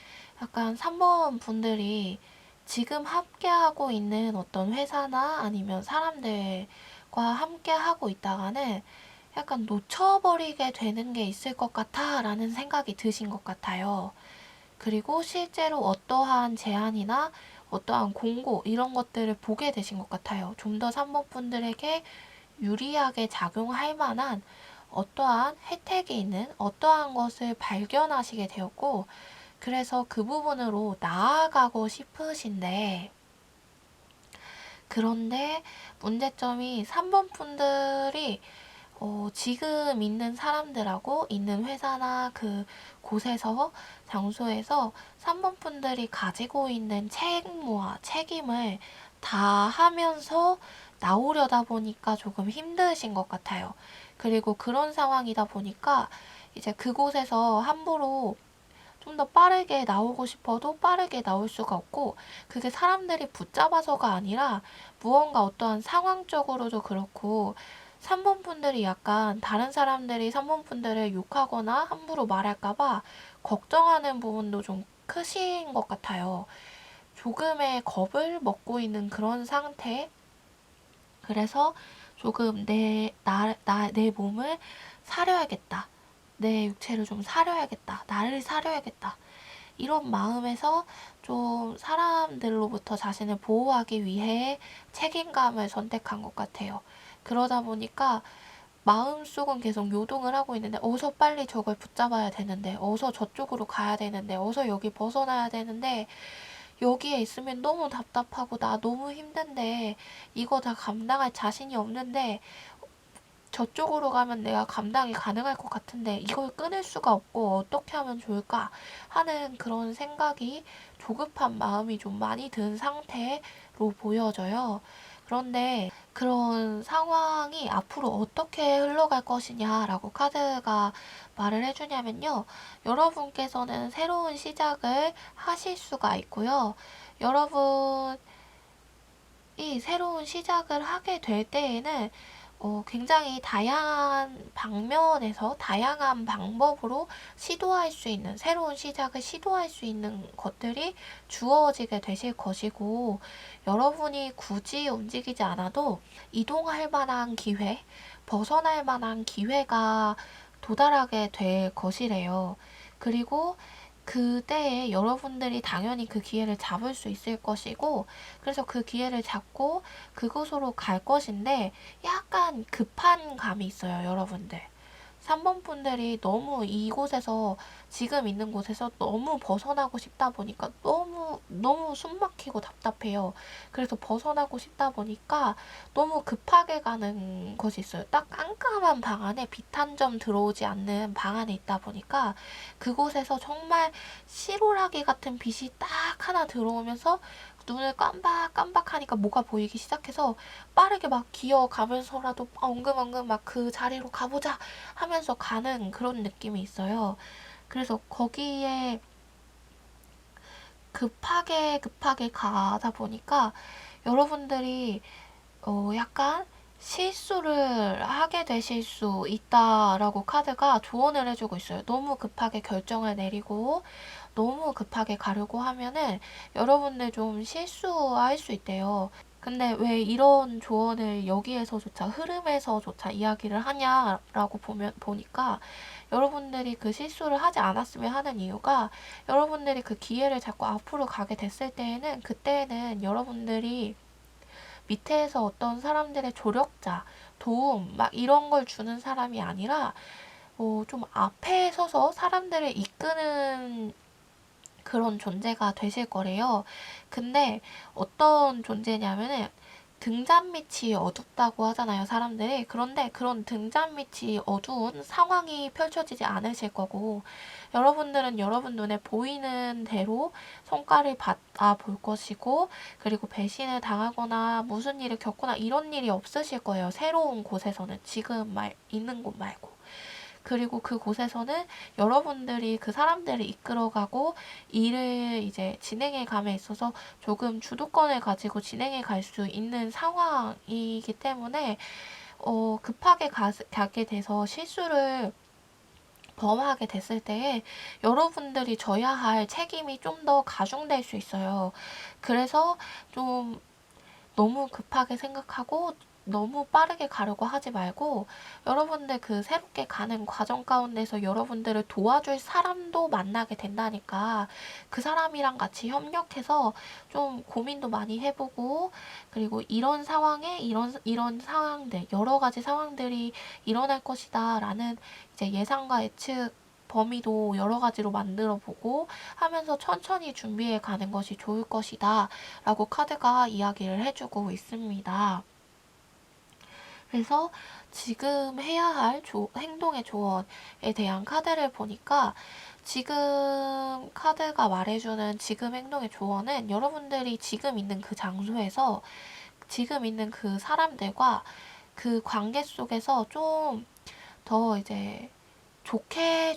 약간 3번 분들이 지금 함께하고 있는 어떤 회사나 아니면 사람들과 함께하고 있다가는 약간 놓쳐버리게 되는 게 있을 것 같아 라는 생각이 드신 것 같아요. 그리고 실제로 어떠한 제안이나 어떠한 공고 이런 것들을 보게 되신 것 같아요. 좀 더 3번 분들에게 유리하게 작용할 만한 어떠한 혜택이 있는 어떠한 것을 발견하시게 되었고, 그래서 그 부분으로 나아가고 싶으신데, 그런데 문제점이 3번 분들이 지금 있는 사람들하고 있는 회사나 그 곳에서 장소에서 3번 분들이 가지고 있는 책무와 책임을 다 하면서 나오려다 보니까 조금 힘드신 것 같아요. 그리고 그런 상황이다 보니까 이제 그곳에서 함부로 좀 더 빠르게 나오고 싶어도 빠르게 나올 수가 없고, 그게 사람들이 붙잡아서가 아니라 무언가 어떠한 상황적으로도 그렇고 3번 분들이 약간 다른 사람들이 3번 분들을 욕하거나 함부로 말할까봐 걱정하는 부분도 좀 크신 것 같아요. 조금의 겁을 먹고 있는 그런 상태. 그래서 조금 내 몸을 사려야겠다. 내 육체를 좀 사려야겠다. 나를 사려야겠다. 이런 마음에서 좀 사람들로부터 자신을 보호하기 위해 책임감을 선택한 것 같아요. 그러다 보니까 마음속은 계속 요동을 하고 있는데 어서 빨리 저걸 붙잡아야 되는데, 어서 저쪽으로 가야 되는데, 어서 여기 벗어나야 되는데, 여기에 있으면 너무 답답하고 나 너무 힘든데 이거 다 감당할 자신이 없는데 저쪽으로 가면 내가 감당이 가능할 것 같은데 이걸 끊을 수가 없고 어떻게 하면 좋을까 하는 그런 생각이, 조급한 마음이 좀 많이 든 상태로 보여져요. 그런데 그런 상황이 앞으로 어떻게 흘러갈 것이냐라고 카드가 말을 해주냐면요. 여러분께서는 새로운 시작을 하실 수가 있고요. 여러분이 새로운 시작을 하게 될 때에는 굉장히 다양한 방면에서 다양한 방법으로 시도할 수 있는, 새로운 시작을 시도할 수 있는 것들이 주어지게 되실 것이고, 여러분이 굳이 움직이지 않아도 이동할 만한 기회, 벗어날 만한 기회가 도달하게 될 것이래요. 그리고 그때에 여러분들이 당연히 그 기회를 잡을 수 있을 것이고, 그래서 그 기회를 잡고 그곳으로 갈 것인데 약간 급한 감이 있어요, 여러분들. 3번 분들이 너무 이곳에서, 지금 있는 곳에서 너무 벗어나고 싶다 보니까 너무 숨 막히고 답답해요. 그래서 벗어나고 싶다 보니까 너무 급하게 가는 것이 있어요. 딱 깜깜한 방 안에 빛 한 점 들어오지 않는 방 안에 있다 보니까 그곳에서 정말 시로라기 같은 빛이 딱 하나 들어오면서 눈을 깜박깜박하니까 뭐가 보이기 시작해서 빠르게 막 기어가면서라도 엉금엉금 막 그 자리로 가보자 하면서 가는 그런 느낌이 있어요. 그래서 거기에 급하게 가다 보니까 여러분들이 약간 실수를 하게 되실 수 있다라고 카드가 조언을 해주고 있어요. 너무 급하게 결정을 내리고 너무 급하게 가려고 하면은 여러분들 좀 실수할 수 있대요. 근데 왜 이런 조언을 여기에서조차, 흐름에서조차 이야기를 하냐라고 보니까 여러분들이 그 실수를 하지 않았으면 하는 이유가, 여러분들이 그 기회를 잡고 앞으로 가게 됐을 때에는, 그때는 여러분들이 밑에서 어떤 사람들의 조력자, 도움, 막 이런 걸 주는 사람이 아니라, 좀 앞에 서서 사람들을 이끄는 그런 존재가 되실 거래요. 근데 어떤 존재냐면은, 등잔빛이 어둡다고 하잖아요, 사람들이. 그런데 그런 등잔빛이 어두운 상황이 펼쳐지지 않으실 거고, 여러분들은 여러분 눈에 보이는 대로 성과를 받아 볼 것이고, 그리고 배신을 당하거나 무슨 일을 겪거나 이런 일이 없으실 거예요. 새로운 곳에서는, 지금 있는 곳 말고. 그리고 그곳에서는 여러분들이 그 사람들을 이끌어가고 일을 이제 진행해 감에 있어서 조금 주도권을 가지고 진행해 갈 수 있는 상황이기 때문에, 급하게 가게 돼서 실수를 범하게 됐을 때에 여러분들이 져야 할 책임이 좀 더 가중될 수 있어요. 그래서 좀 너무 급하게 생각하고 너무 빠르게 가려고 하지 말고, 여러분들 그 새롭게 가는 과정 가운데서 여러분들을 도와줄 사람도 만나게 된다니까, 그 사람이랑 같이 협력해서 좀 고민도 많이 해보고, 그리고 이런 상황에 이런 상황들, 여러 가지 상황들이 일어날 것이다 라는 이제 예상과 예측 범위도 여러 가지로 만들어 보고 하면서 천천히 준비해 가는 것이 좋을 것이다 라고 카드가 이야기를 해주고 있습니다. 그래서 지금 해야 할 행동의 조언에 대한 카드를 보니까, 지금 카드가 말해주는 지금 행동의 조언은 여러분들이 지금 있는 그 장소에서 지금 있는 그 사람들과 그 관계 속에서 좀 더 이제 좋게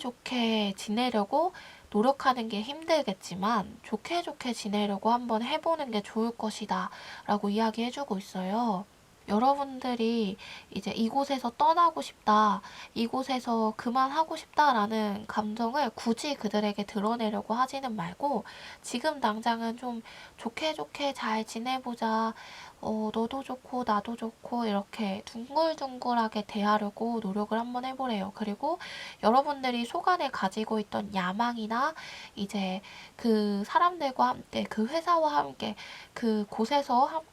지내려고 노력하는 게 힘들겠지만 좋게 지내려고 한번 해보는 게 좋을 것이다 라고 이야기해주고 있어요. 여러분들이 이제 이곳에서 떠나고 싶다, 이곳에서 그만하고 싶다라는 감정을 굳이 그들에게 드러내려고 하지는 말고, 지금 당장은 좀 좋게 잘 지내보자, 너도 좋고 나도 좋고 이렇게 둥글둥글하게 대하려고 노력을 한번 해보래요. 그리고 여러분들이 속안에 가지고 있던 야망이나 이제 그 사람들과 함께, 그 회사와 함께 그 곳에서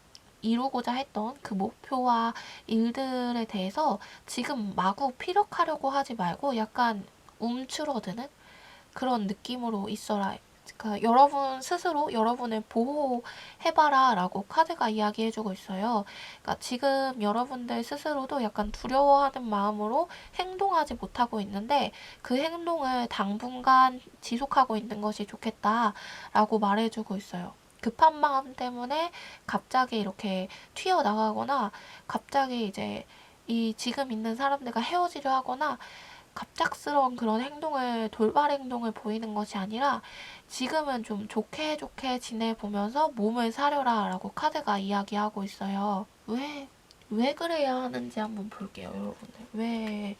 이루고자 했던 그 목표와 일들에 대해서 지금 마구 피력하려고 하지 말고 약간 움츠러드는 그런 느낌으로 있어라. 그러니까 여러분 스스로 여러분을 보호해봐라 라고 카드가 이야기해주고 있어요. 그러니까 지금 여러분들 스스로도 약간 두려워하는 마음으로 행동하지 못하고 있는데, 그 행동을 당분간 지속하고 있는 것이 좋겠다 라고 말해주고 있어요. 급한 마음 때문에 갑자기 이렇게 튀어나가거나, 갑자기 이제 이 지금 있는 사람들과 헤어지려 하거나 갑작스러운 그런 돌발 행동을 보이는 것이 아니라, 지금은 좀 좋게 지내보면서 몸을 사려라 라고 카드가 이야기하고 있어요. 왜 그래야 하는지 한번 볼게요, 여러분들. 왜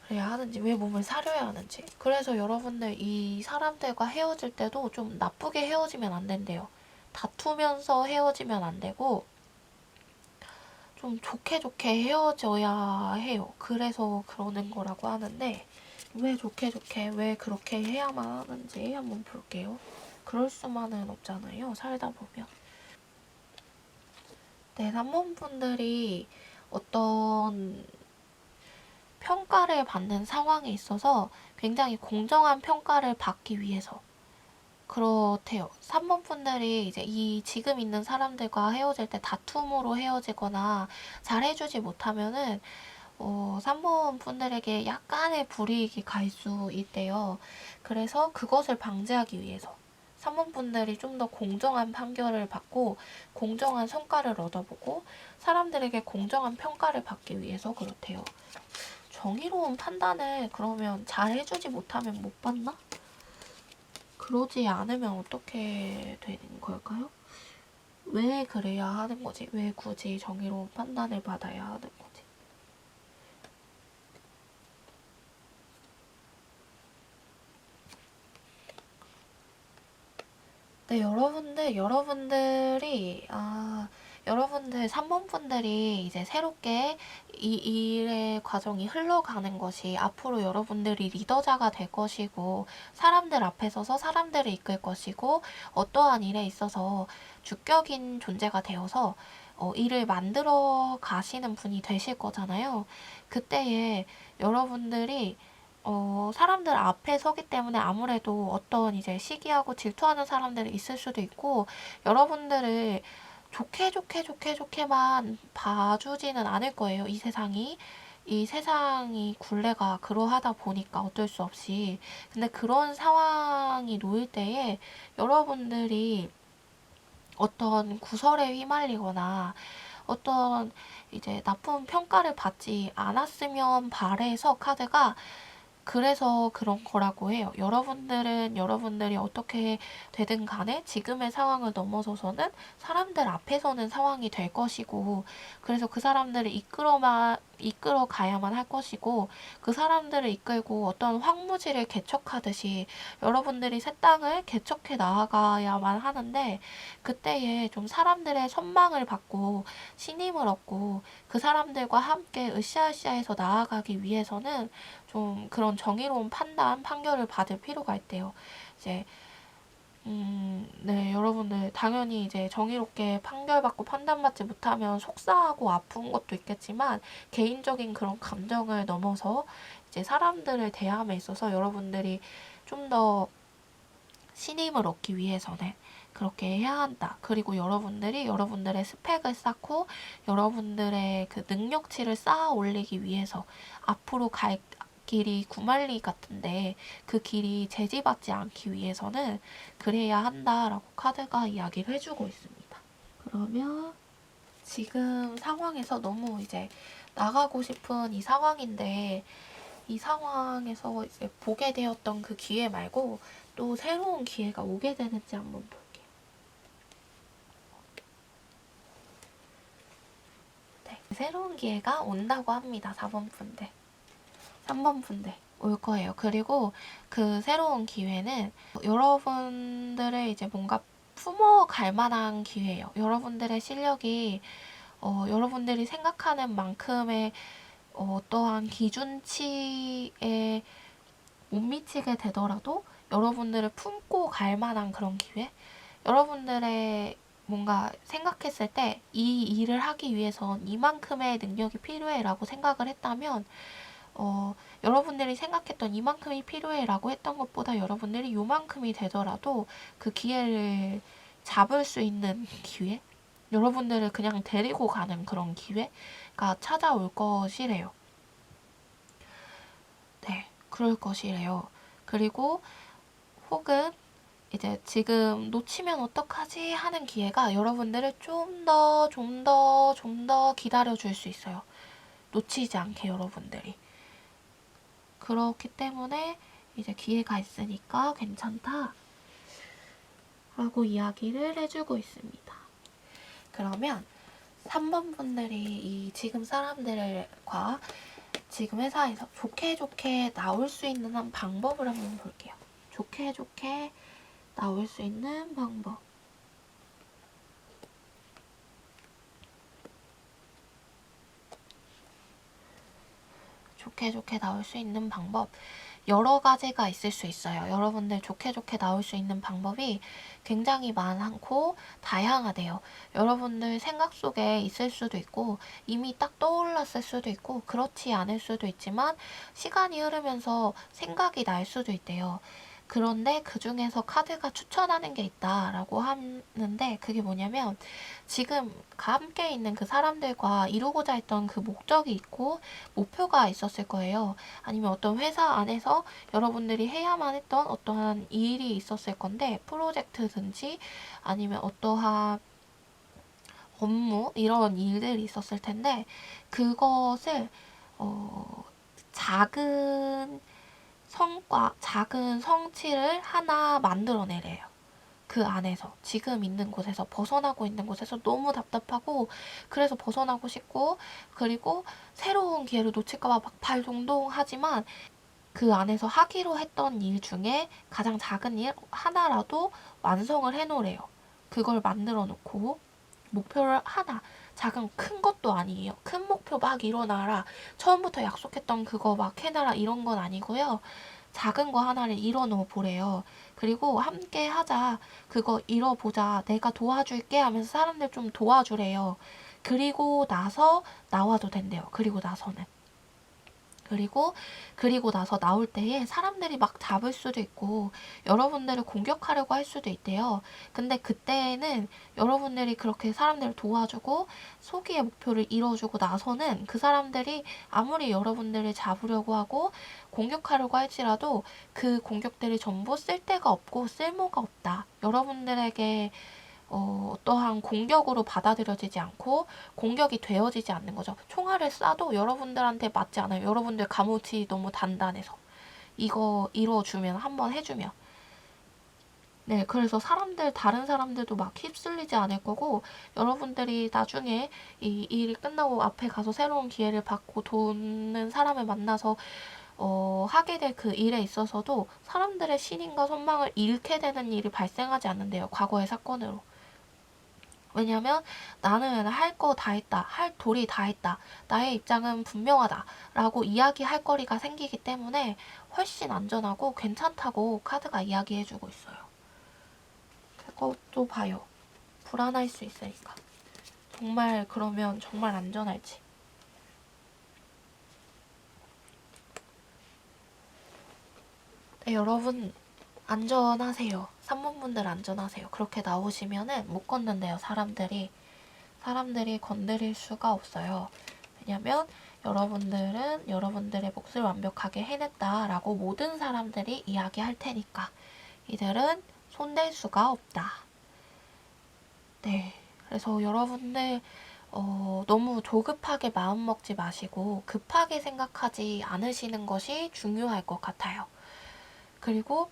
그래야 하는지, 왜 몸을 사려야 하는지. 그래서 여러분들 이 사람들과 헤어질 때도 좀 나쁘게 헤어지면 안 된대요. 다투면서 헤어지면 안 되고, 좀 좋게 좋게 헤어져야 해요. 그래서 그러는 거라고 하는데 왜 좋게 좋게 왜 그렇게 해야만 하는지 한번 볼게요. 그럴 수만은 없잖아요. 살다 보면. 네, 3번 분들이 어떤 평가를 받는 상황에 있어서 굉장히 공정한 평가를 받기 위해서 그렇대요. 3번 분들이 이제 이 지금 있는 사람들과 헤어질 때 다툼으로 헤어지거나 잘해주지 못하면은 3번 분들에게 약간의 불이익이 갈 수 있대요. 그래서 그것을 방지하기 위해서 3번 분들이 좀 더 공정한 판결을 받고 공정한 성과를 얻어보고 사람들에게 공정한 평가를 받기 위해서 그렇대요. 정의로운 판단을 그러면 잘 해주지 못하면 못 받나? 그러지 않으면 어떻게 되는 걸까요? 왜 그래야 하는 거지? 왜 굳이 정의로운 판단을 받아야 하는 거지? 네, 여러분들 3번 분들이 이제 새롭게 이 일의 과정이 흘러가는 것이 앞으로 여러분들이 리더자가 될 것이고, 사람들 앞에 서서 사람들을 이끌 것이고, 어떠한 일에 있어서 주격인 존재가 되어서 일을 만들어 가시는 분이 되실 거잖아요. 그때에 여러분들이 사람들 앞에 서기 때문에 아무래도 어떤 이제 시기하고 질투하는 사람들이 있을 수도 있고, 여러분들을 좋게만 봐주지는 않을 거예요, 이 세상이. 이 세상이 굴레가 그러하다 보니까 어쩔 수 없이. 근데 그런 상황이 놓일 때에 여러분들이 어떤 구설에 휘말리거나 어떤 이제 나쁜 평가를 받지 않았으면 바래서 카드가 그래서 그런 거라고 해요. 여러분들이 어떻게 되든 간에 지금의 상황을 넘어서서는 사람들 앞에 서는 상황이 될 것이고, 그래서 그 사람들을 이끌어 가야만 할 것이고, 그 사람들을 이끌고 어떤 황무지를 개척하듯이 여러분들이 새 땅을 개척해 나아가야만 하는데, 그때에 좀 사람들의 선망을 받고 신임을 얻고 그 사람들과 함께 으쌰으쌰해서 나아가기 위해서는 좀 그런 정의로운 판결을 받을 필요가 있대요. 이제, 네, 여러분들, 당연히 이제 정의롭게 판결받고 판단받지 못하면 속상하고 아픈 것도 있겠지만, 개인적인 그런 감정을 넘어서 이제 사람들을 대함에 있어서 여러분들이 좀 더 신임을 얻기 위해서는 그렇게 해야 한다. 그리고 여러분들이 여러분들의 스펙을 쌓고 여러분들의 그 능력치를 쌓아 올리기 위해서 앞으로 갈 길이 구말리 같은데 그 길이 제지받지 않기 위해서는 그래야 한다라고 카드가 이야기를 해주고 있습니다. 그러면 지금 상황에서 너무 이제 나가고 싶은 이 상황인데 이 상황에서 이제 보게 되었던 그 기회 말고 또 새로운 기회가 오게 되는지 한번 볼게요. 네, 새로운 기회가 온다고 합니다. 4번 분들. 3번 분들 올 거예요. 그리고 그 새로운 기회는 여러분들의 이제 뭔가 품어갈 만한 기회예요. 여러분들의 실력이 여러분들이 생각하는 만큼의 어떠한 기준치에 못 미치게 되더라도 여러분들을 품고 갈 만한 그런 기회? 여러분들의 뭔가 생각했을 때 이 일을 하기 위해선 이만큼의 능력이 필요해라고 생각을 했다면 여러분들이 생각했던 이만큼이 필요해라고 했던 것보다 여러분들이 요만큼이 되더라도 그 기회를 잡을 수 있는 기회? 여러분들을 그냥 데리고 가는 그런 기회가 찾아올 것이래요. 네, 그럴 것이래요. 그리고 혹은 이제 지금 놓치면 어떡하지 하는 기회가 여러분들을 좀 더 기다려줄 수 있어요. 놓치지 않게 여러분들이. 그렇기 때문에 이제 기회가 있으니까 괜찮다. 라고 이야기를 해주고 있습니다. 그러면 3번 분들이 이 지금 사람들과 지금 회사에서 좋게 나올 수 있는 한 방법을 한번 볼게요. 좋게 나올 수 있는 방법. 좋게 좋게 나올 수 있는 방법 여러 가지가 있을 수 있어요. 여러분들 좋게 좋게 나올 수 있는 방법이 굉장히 많고 다양하대요. 여러분들 생각 속에 있을 수도 있고 이미 딱 떠올랐을 수도 있고 그렇지 않을 수도 있지만 시간이 흐르면서 생각이 날 수도 있대요. 그런데 그 중에서 카드가 추천하는 게 있다라고 하는데 그게 뭐냐면 지금 함께 있는 그 사람들과 이루고자 했던 그 목적이 있고 목표가 있었을 거예요. 아니면 어떤 회사 안에서 여러분들이 해야만 했던 어떠한 일이 있었을 건데 프로젝트든지 아니면 어떠한 업무 이런 일들이 있었을 텐데 그것을 작은 성과, 작은 성취를 하나 만들어내래요. 그 안에서 지금 있는 곳에서 벗어나고 있는 곳에서 너무 답답하고 그래서 벗어나고 싶고 그리고 새로운 기회를 놓칠까봐 막 발동동하지만 그 안에서 하기로 했던 일 중에 가장 작은 일 하나라도 완성을 해놓으래요. 그걸 만들어 놓고 목표를 하나 작은 큰 것도 아니에요. 큰 목표 막 이뤄놔라. 처음부터 약속했던 그거 막 해놔라 이런 건 아니고요. 작은 거 하나를 이뤄놓어 보래요. 그리고 함께 하자. 그거 이뤄보자. 내가 도와줄게 하면서 사람들 좀 도와주래요. 그리고 나서 나와도 된대요. 그리고 나서는. 그리고 나서 나올 때에 사람들이 막 잡을 수도 있고 여러분들을 공격하려고 할 수도 있대요. 근데 그때는 여러분들이 그렇게 사람들을 도와주고 소기의 목표를 이뤄주고 나서는 그 사람들이 아무리 여러분들을 잡으려고 하고 공격하려고 할지라도 그 공격들이 전부 쓸데가 없고 쓸모가 없다. 여러분들에게 어떠한 공격으로 받아들여지지 않고 공격이 되어지지 않는 거죠. 총알을 쏴도 여러분들한테 맞지 않아요. 여러분들 감옷이 너무 단단해서. 이거 이뤄주면, 한번 해주면. 네, 그래서 다른 사람들도 막 휩쓸리지 않을 거고, 여러분들이 나중에 이 일이 끝나고 앞에 가서 새로운 기회를 받고 도는 사람을 만나서 하게 될 그 일에 있어서도 사람들의 신임과 선망을 잃게 되는 일이 발생하지 않는데요. 과거의 사건으로. 왜냐면 나는 할 거 다 했다. 할 도리 다 했다. 나의 입장은 분명하다. 라고 이야기할 거리가 생기기 때문에 훨씬 안전하고 괜찮다고 카드가 이야기해주고 있어요. 그것도 봐요. 불안할 수 있으니까. 정말 그러면 정말 안전할지. 네, 여러분 안전하세요. 3번분들 안전하세요. 그렇게 나오시면은 못 건든대요. 사람들이 건드릴 수가 없어요. 왜냐면 여러분들은 여러분들의 몫을 완벽하게 해냈다라고 모든 사람들이 이야기할 테니까 이들은 손댈 수가 없다. 네. 그래서 여러분들 너무 조급하게 마음 먹지 마시고 급하게 생각하지 않으시는 것이 중요할 것 같아요. 그리고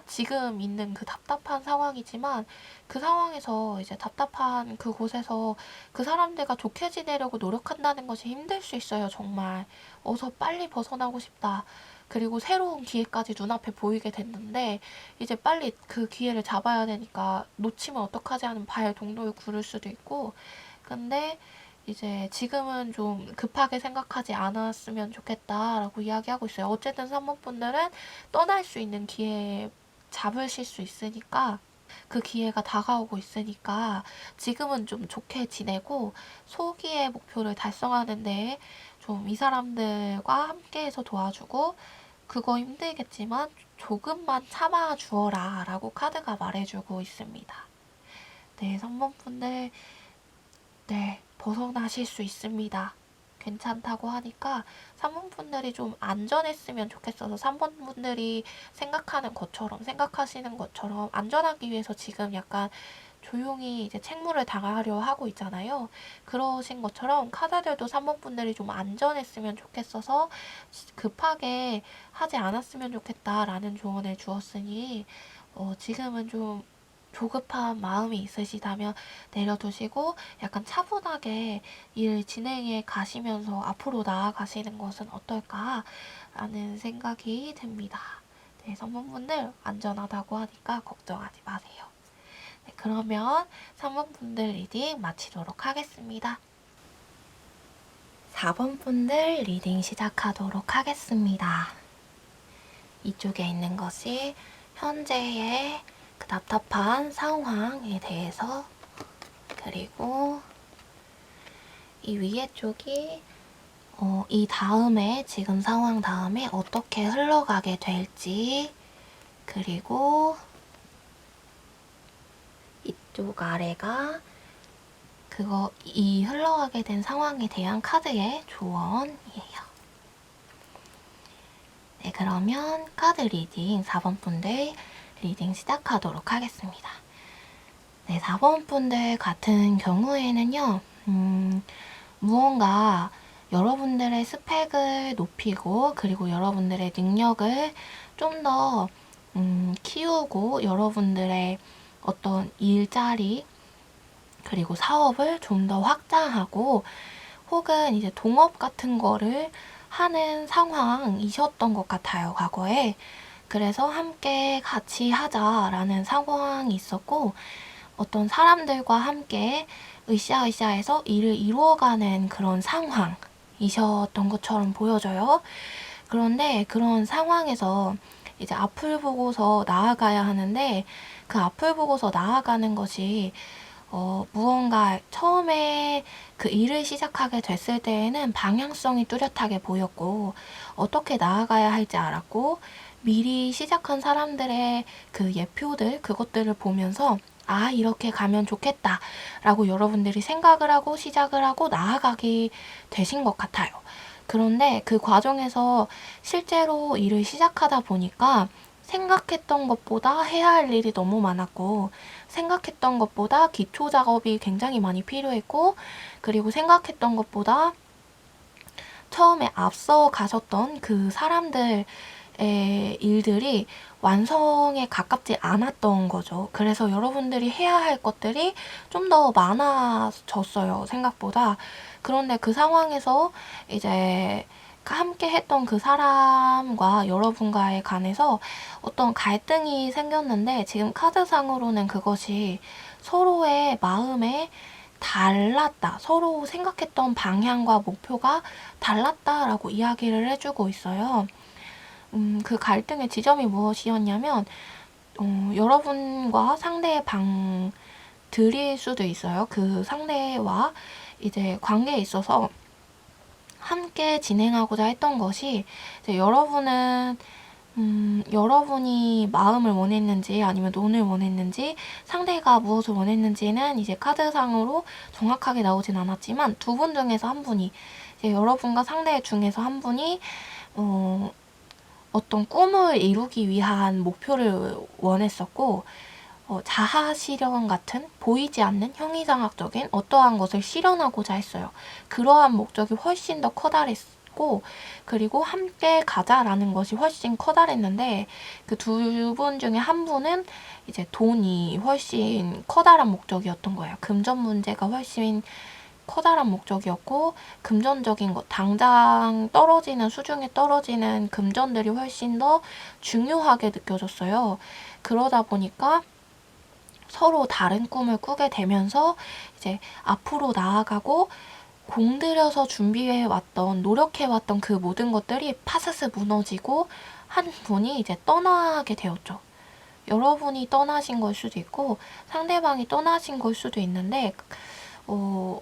지금 있는 그 답답한 상황이지만 그 상황에서 이제 답답한 그곳에서 그 사람들과 좋게 지내려고 노력한다는 것이 힘들 수 있어요, 정말. 어서 빨리 벗어나고 싶다. 그리고 새로운 기회까지 눈앞에 보이게 됐는데 이제 빨리 그 기회를 잡아야 되니까 놓치면 어떡하지 하는 발동동을 구를 수도 있고 근데 이제 지금은 좀 급하게 생각하지 않았으면 좋겠다라고 이야기하고 있어요. 어쨌든 3번 분들은 떠날 수 있는 기회 잡으실 수 있으니까 그 기회가 다가오고 있으니까 지금은 좀 좋게 지내고 소기의 목표를 달성하는데 좀 이 사람들과 함께해서 도와주고 그거 힘들겠지만 조금만 참아주어라 라고 카드가 말해주고 있습니다. 네, 3번 분들 네, 벗어나실 수 있습니다. 괜찮다고 하니까 3번 분들이 좀 안전했으면 좋겠어서 3번 분들이 생각하시는 것처럼 안전하기 위해서 지금 약간 조용히 이제 책무를 다하려 하고 있잖아요. 그러신 것처럼 카드들도 3번 분들이 좀 안전했으면 좋겠어서 급하게 하지 않았으면 좋겠다라는 조언을 주었으니 지금은 좀 조급한 마음이 있으시다면 내려두시고 약간 차분하게 일 진행해 가시면서 앞으로 나아가시는 것은 어떨까라는 생각이 듭니다. 네, 선분분들 안전하다고 하니까 걱정하지 마세요. 네, 그러면 3번분들 리딩 마치도록 하겠습니다. 4번 분들 리딩 시작하도록 하겠습니다. 이쪽에 있는 것이 현재의 그 답답한 상황에 대해서, 그리고 이 위에 쪽이 이 다음에, 지금 상황 다음에 어떻게 흘러가게 될지, 그리고 이쪽 아래가 이 흘러가게 된 상황에 대한 카드의 조언이에요. 네, 그러면 카드 리딩 4번 분들 리딩 시작하도록 하겠습니다. 네, 4번 분들 같은 경우에는요, 무언가 여러분들의 스펙을 높이고, 그리고 여러분들의 능력을 좀 더 키우고, 여러분들의 어떤 일자리, 그리고 사업을 좀 더 확장하고, 혹은 이제 동업 같은 거를 하는 상황이셨던 것 같아요, 과거에. 그래서 함께 같이 하자라는 상황이 있었고, 어떤 사람들과 함께 으쌰으쌰해서 일을 이루어가는 그런 상황이셨던 것처럼 보여져요. 그런데 그런 상황에서 이제 앞을 보고서 나아가야 하는데, 그 앞을 보고서 나아가는 것이 무언가 처음에 그 일을 시작하게 됐을 때에는 방향성이 뚜렷하게 보였고, 어떻게 나아가야 할지 알았고, 미리 시작한 사람들의 그 예표들, 그것들을 보면서 아, 이렇게 가면 좋겠다 라고 여러분들이 생각을 하고 시작을 하고 나아가게 되신 것 같아요. 그런데 그 과정에서 실제로 일을 시작하다 보니까 생각했던 것보다 해야 할 일이 너무 많았고, 생각했던 것보다 기초 작업이 굉장히 많이 필요했고, 그리고 생각했던 것보다 처음에 앞서 가셨던 그 사람들의 일들이 완성에 가깝지 않았던 거죠. 그래서 여러분들이 해야 할 것들이 좀 더 많아졌어요, 생각보다. 그런데 그 상황에서 이제 함께 했던 그 사람과 여러분과에 관해서 어떤 갈등이 생겼는데, 지금 카드상으로는 그것이 서로의 마음에 달랐다, 서로 생각했던 방향과 목표가 달랐다라고 이야기를 해주고 있어요. 그 갈등의 지점이 무엇이었냐면, 여러분과 상대의 방들일 수도 있어요. 그 상대와 이제 관계에 있어서 함께 진행하고자 했던 것이, 이제 여러분이 마음을 원했는지 아니면 돈을 원했는지, 상대가 무엇을 원했는지는 이제 카드상으로 정확하게 나오진 않았지만, 두 분 중에서 한 분이, 이제 여러분과 상대 중에서 한 분이 어떤 꿈을 이루기 위한 목표를 원했었고, 자아 실현 같은 보이지 않는 형이상학적인 어떠한 것을 실현하고자 했어요. 그러한 목적이 훨씬 더 커다랬고, 그리고 함께 가자라는 것이 훨씬 커다랬는데, 그 두 분 중에 한 분은 이제 돈이 훨씬 커다란 목적이었던 거예요. 금전 문제가 훨씬 커다란 목적이었고, 금전적인 것, 당장 떨어지는, 수중에 떨어지는 금전들이 훨씬 더 중요하게 느껴졌어요. 그러다 보니까 서로 다른 꿈을 꾸게 되면서 이제 앞으로 나아가고, 공들여서 준비해왔던, 노력해왔던 그 모든 것들이 파스스 무너지고, 한 분이 이제 떠나게 되었죠. 여러분이 떠나신 걸 수도 있고, 상대방이 떠나신 걸 수도 있는데,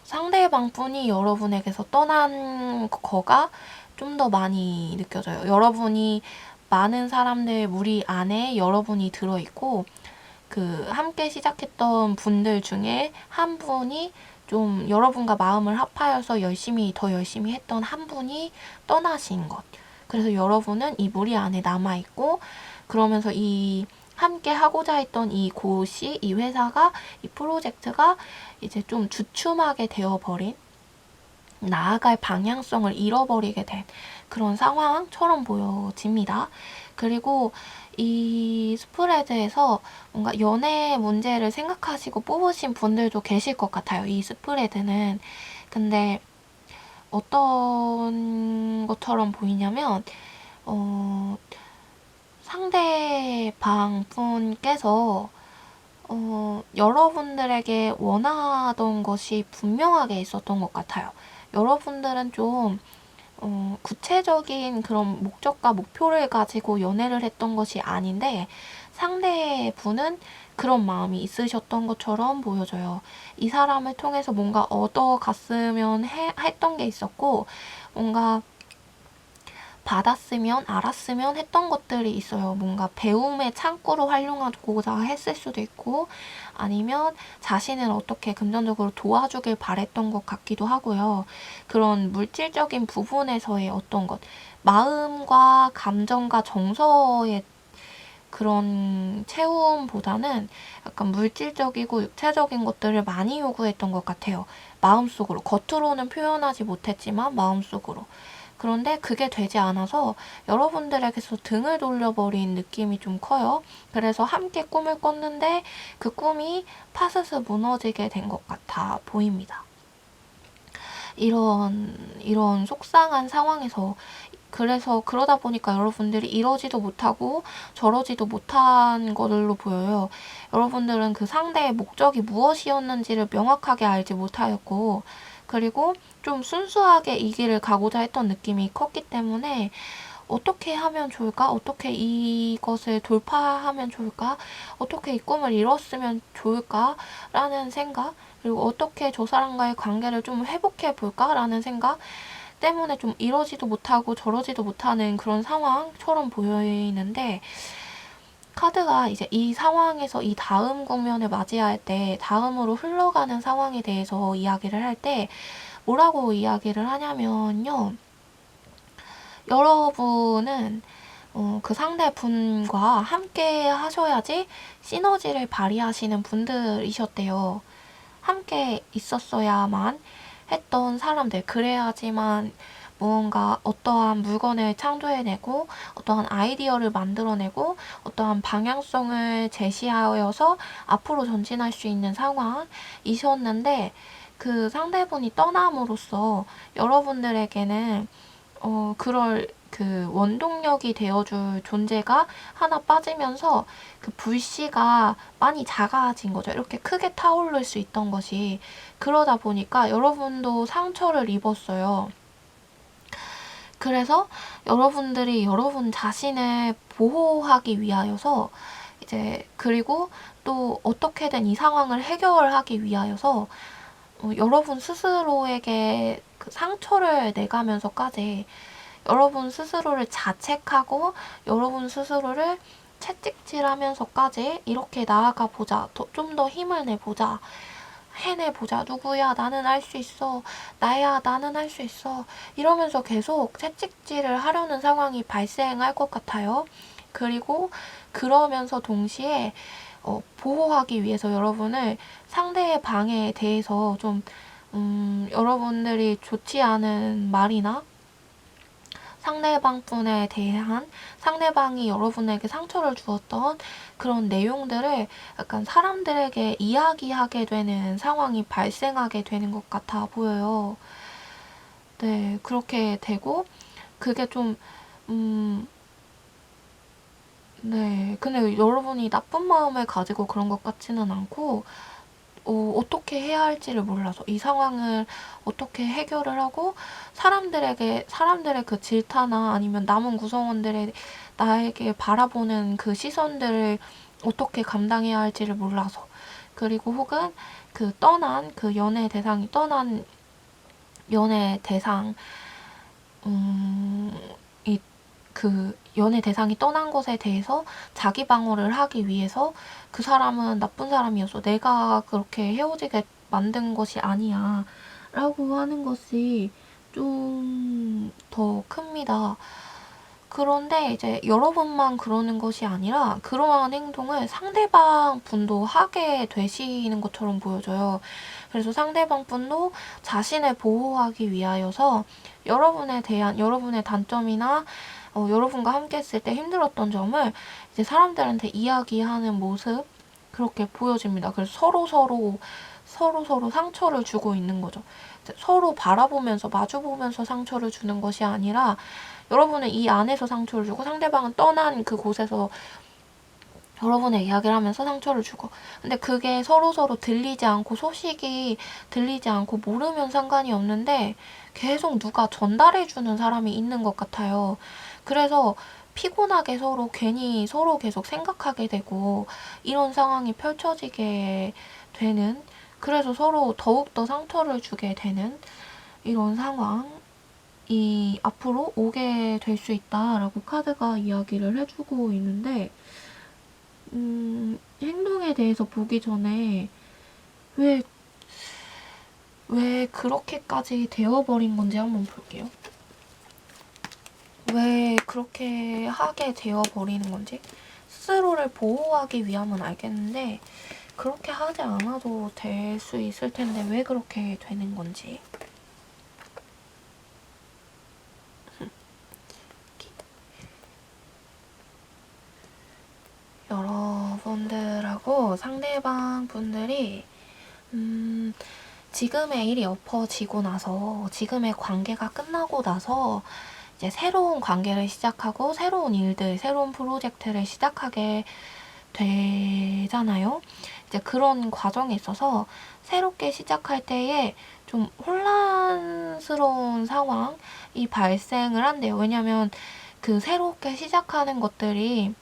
상대방 분이 여러분에게서 떠난 거가 좀 더 많이 느껴져요. 여러분이 많은 사람들 무리 안에 여러분이 들어있고, 그 함께 시작했던 분들 중에 한 분이 좀 여러분과 마음을 합하여서 더 열심히 했던 한 분이 떠나신 것. 그래서 여러분은 이 무리 안에 남아있고, 그러면서 함께 하고자 했던 이 곳이, 이 회사가, 이 프로젝트가 이제 좀 주춤하게 되어버린, 나아갈 방향성을 잃어버리게 된 그런 상황처럼 보여집니다. 그리고 이 스프레드에서 뭔가 연애 문제를 생각하시고 뽑으신 분들도 계실 것 같아요, 이 스프레드는. 근데 어떤 것처럼 보이냐면, 상대방 분께서 여러분들에게 원하던 것이 분명하게 있었던 것 같아요. 여러분들은 좀 구체적인 그런 목적과 목표를 가지고 연애를 했던 것이 아닌데 상대분은 그런 마음이 있으셨던 것처럼 보여져요. 이 사람을 통해서 뭔가 얻어갔으면 했던 게 있었고 뭔가 받았으면 알았으면 했던 것들이 있어요. 뭔가 배움의 창구로 활용하고자 했을 수도 있고 아니면 자신을 어떻게 금전적으로 도와주길 바랬던 것 같기도 하고요. 그런 물질적인 부분에서의 어떤 것, 마음과 감정과 정서의 그런 채움보다는 약간 물질적이고 육체적인 것들을 많이 요구했던 것 같아요. 마음속으로. 겉으로는 표현하지 못했지만 마음속으로. 그런데 그게 되지 않아서 여러분들에게서 등을 돌려버린 느낌이 좀 커요. 그래서 함께 꿈을 꿨는데 그 꿈이 파스스 무너지게 된 것 같아 보입니다. 이런 속상한 상황에서 그래서 그러다 보니까 여러분들이 이러지도 못하고 저러지도 못한 걸로 보여요. 여러분들은 그 상대의 목적이 무엇이었는지를 명확하게 알지 못하였고 그리고 좀 순수하게 이 길을 가고자 했던 느낌이 컸기 때문에 어떻게 하면 좋을까? 어떻게 이것을 돌파하면 좋을까? 어떻게 이 꿈을 이뤘으면 좋을까? 라는 생각 그리고 어떻게 저 사람과의 관계를 좀 회복해 볼까? 라는 생각 때문에 좀 이러지도 못하고 저러지도 못하는 그런 상황처럼 보이는데 카드가 이제 이 상황에서 이 다음 국면을 맞이할 때 다음으로 흘러가는 상황에 대해서 이야기를 할 때 뭐라고 이야기를 하냐면요. 여러분은 그 상대분과 함께 하셔야지 시너지를 발휘하시는 분들이셨대요. 함께 있었어야만 했던 사람들. 그래야지만 무언가 어떠한 물건을 창조해내고 어떠한 아이디어를 만들어내고 어떠한 방향성을 제시하여서 앞으로 전진할 수 있는 상황이셨는데 그 상대분이 떠남으로써 여러분들에게는 그럴 그 원동력이 되어줄 존재가 하나 빠지면서 그 불씨가 많이 작아진 거죠. 이렇게 크게 타오를 수 있던 것이. 그러다 보니까 여러분도 상처를 입었어요. 그래서 여러분들이 여러분 자신을 보호하기 위하여서 이제 그리고 또 어떻게든 이 상황을 해결하기 위하여서 여러분 스스로에게 그 상처를 내가면서까지 여러분 스스로를 자책하고 여러분 스스로를 채찍질하면서까지 이렇게 나아가 보자. 좀 더 힘을 내보자. 해내보자. 누구야? 나는 할 수 있어. 나야? 나는 할 수 있어. 이러면서 계속 채찍질을 하려는 상황이 발생할 것 같아요. 그리고 그러면서 동시에 보호하기 위해서 여러분을 상대의 방해에 대해서 좀 여러분들이 좋지 않은 말이나 상대방 분에 대한 상대방이 여러분에게 상처를 주었던 그런 내용들을 약간 사람들에게 이야기하게 되는 상황이 발생하게 되는 것 같아 보여요. 네, 그렇게 되고 그게 좀 네, 근데 여러분이 나쁜 마음을 가지고 그런 것 같지는 않고 어떻게 해야 할지를 몰라서 이 상황을 어떻게 해결을 하고 사람들의 그 질타나 아니면 남은 구성원들의 나에게 바라보는 그 시선들을 어떻게 감당해야 할지를 몰라서 그리고 혹은 그 떠난 그 연애 대상 그 연애 대상이 떠난 것에 대해서 자기 방어를 하기 위해서 그 사람은 나쁜 사람이었어. 내가 그렇게 헤어지게 만든 것이 아니야. 라고 하는 것이 좀 더 큽니다. 그런데 이제 여러분만 그러는 것이 아니라 그러한 행동을 상대방 분도 하게 되시는 것처럼 보여져요. 그래서 상대방 분도 자신을 보호하기 위하여서 여러분에 대한 여러분의 단점이나 여러분과 함께 했을 때 힘들었던 점을 이제 사람들한테 이야기하는 모습 그렇게 보여집니다. 그래서 서로 상처를 주고 있는 거죠. 서로 바라보면서 마주보면서 상처를 주는 것이 아니라 여러분은 이 안에서 상처를 주고 상대방은 떠난 그곳에서 여러분의 이야기를 하면서 상처를 주고, 근데 그게 서로서로 들리지 않고, 소식이 들리지 않고 모르면 상관이 없는데 계속 누가 전달해주는 사람이 있는 것 같아요. 그래서 피곤하게 서로 괜히 서로 계속 생각하게 되고 이런 상황이 펼쳐지게 되는, 그래서 서로 더욱더 상처를 주게 되는 이런 상황이 앞으로 오게 될 수 있다라고 카드가 이야기를 해주고 있는데, 행동에 대해서 보기 전에 왜, 왜 그렇게까지 되어버린 건지 한번 볼게요. 왜 그렇게 하게 되어버리는 건지. 스스로를 보호하기 위함은 알겠는데 그렇게 하지 않아도 될 수 있을 텐데 왜 그렇게 되는 건지. 여러분들하고 상대방 분들이 지금의 일이 엎어지고 나서, 지금의 관계가 끝나고 나서 이제 새로운 관계를 시작하고 새로운 일들, 새로운 프로젝트를 시작하게 되잖아요. 이제 그런 과정에 있어서 새롭게 시작할 때에 좀 혼란스러운 상황이 발생을 한대요. 왜냐면 그 새롭게 시작하는 것들이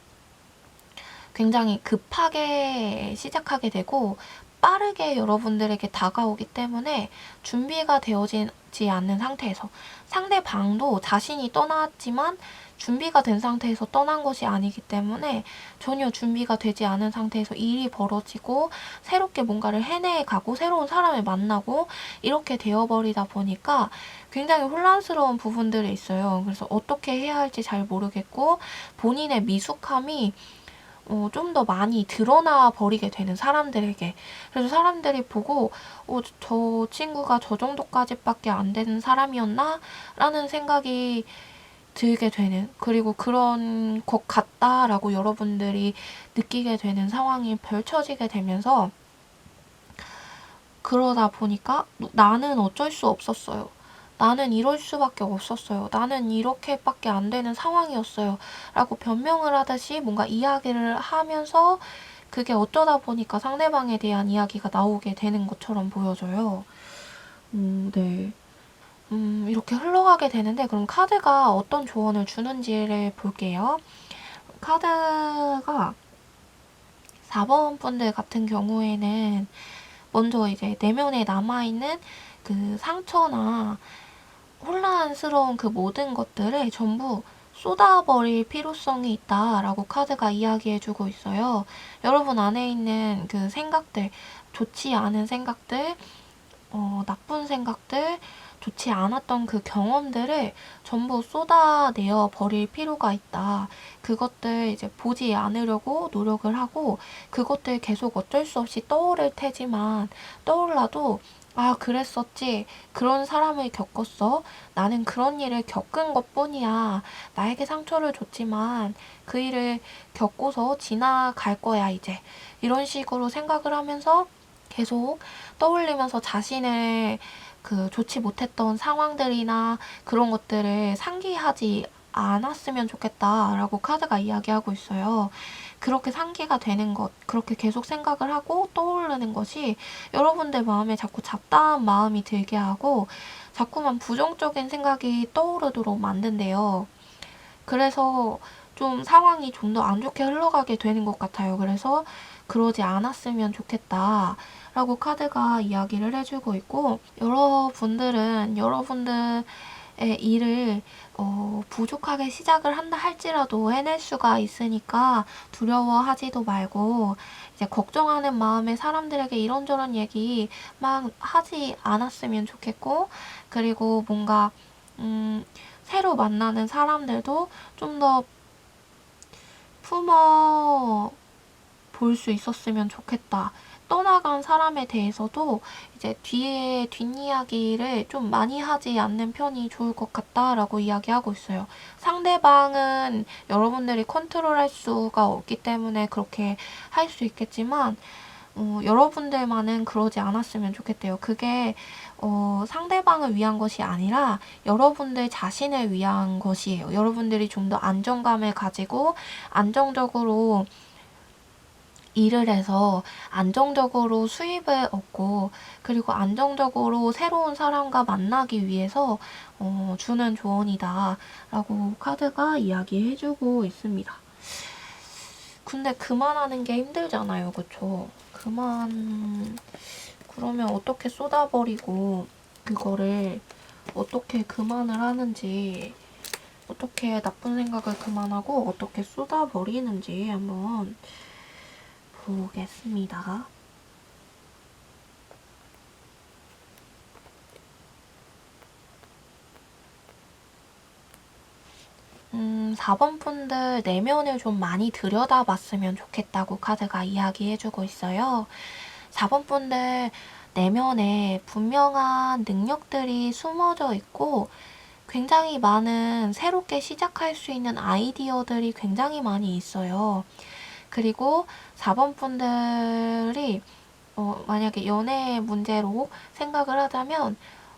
굉장히 급하게 시작하게 되고 빠르게 여러분들에게 다가오기 때문에 준비가 되어지지 않는 상태에서, 상대방도 자신이 떠났지만 준비가 된 상태에서 떠난 것이 아니기 때문에 전혀 준비가 되지 않은 상태에서 일이 벌어지고 새롭게 뭔가를 해내가고 새로운 사람을 만나고 이렇게 되어버리다 보니까 굉장히 혼란스러운 부분들이 있어요. 그래서 어떻게 해야 할지 잘 모르겠고 본인의 미숙함이 좀 더 많이 드러나 버리게 되는, 사람들에게. 그래서 사람들이 보고 저 친구가 저 정도까지밖에 안 되는 사람이었나? 라는 생각이 들게 되는, 그리고 그런 것 같다라고 여러분들이 느끼게 되는 상황이 펼쳐지게 되면서, 그러다 보니까 나는 어쩔 수 없었어요. 나는 이럴 수밖에 없었어요. 나는 이렇게밖에 안 되는 상황이었어요. 라고 변명을 하듯이 뭔가 이야기를 하면서 그게 어쩌다 보니까 상대방에 대한 이야기가 나오게 되는 것처럼 보여져요. 네. 이렇게 흘러가게 되는데, 그럼 카드가 어떤 조언을 주는지를 볼게요. 카드가 4번 분들 같은 경우에는 먼저 이제 내면에 남아있는 그 상처나 혼란스러운 그 모든 것들을 전부 쏟아버릴 필요성이 있다라고 카드가 이야기해주고 있어요. 여러분 안에 있는 그 생각들, 좋지 않은 생각들, 나쁜 생각들, 좋지 않았던 그 경험들을 전부 쏟아내어 버릴 필요가 있다. 그것들 이제 보지 않으려고 노력을 하고, 그것들 계속 어쩔 수 없이 떠오를 테지만, 떠올라도 아, 그랬었지. 그런 사람을 겪었어. 나는 그런 일을 겪은 것 뿐이야. 나에게 상처를 줬지만 그 일을 겪고서 지나갈 거야, 이제. 이런 식으로 생각을 하면서 계속 떠올리면서 자신을 그 좋지 못했던 상황들이나 그런 것들을 상기하지 않았으면 좋겠다라고 카드가 이야기하고 있어요. 그렇게 상기가 되는 것, 그렇게 계속 생각을 하고 떠오르는 것이 여러분들 마음에 자꾸 잡다한 마음이 들게 하고 자꾸만 부정적인 생각이 떠오르도록 만든대요. 그래서 좀 상황이 좀 더 안 좋게 흘러가게 되는 것 같아요. 그래서 그러지 않았으면 좋겠다 라고 카드가 이야기를 해주고 있고, 여러분들은 여러분들의 일을 부족하게 시작을 한다 할지라도 해낼 수가 있으니까 두려워하지도 말고, 이제 걱정하는 마음에 사람들에게 이런저런 얘기 막 하지 않았으면 좋겠고, 그리고 뭔가 새로 만나는 사람들도 좀 더 품어 볼 수 있었으면 좋겠다. 떠나간 사람에 대해서도 이제 뒤에 뒷이야기를 좀 많이 하지 않는 편이 좋을 것 같다라고 이야기하고 있어요. 상대방은 여러분들이 컨트롤할 수가 없기 때문에 그렇게 할 수 있겠지만 여러분들만은 그러지 않았으면 좋겠대요. 그게 상대방을 위한 것이 아니라 여러분들 자신을 위한 것이에요. 여러분들이 좀 더 안정감을 가지고 안정적으로 일을 해서 안정적으로 수입을 얻고 그리고 안정적으로 새로운 사람과 만나기 위해서 주는 조언이다 라고 카드가 이야기해주고 있습니다. 근데 그만하는 게 힘들잖아요. 그쵸? 그러면 어떻게 쏟아버리고 그거를 어떻게 그만을 하는지, 어떻게 나쁜 생각을 그만하고 어떻게 쏟아버리는지 한번 보겠습니다. 4번 분들 내면을 좀 많이 들여다봤으면 좋겠다고 카드가 이야기해주고 있어요. 4번 분들 내면에 분명한 능력들이 숨어져 있고 굉장히 많은 새롭게 시작할 수 있는 아이디어들이 굉장히 많이 있어요. 그리고 4번 분들이 만약에 연애 문제로 생각을 하자면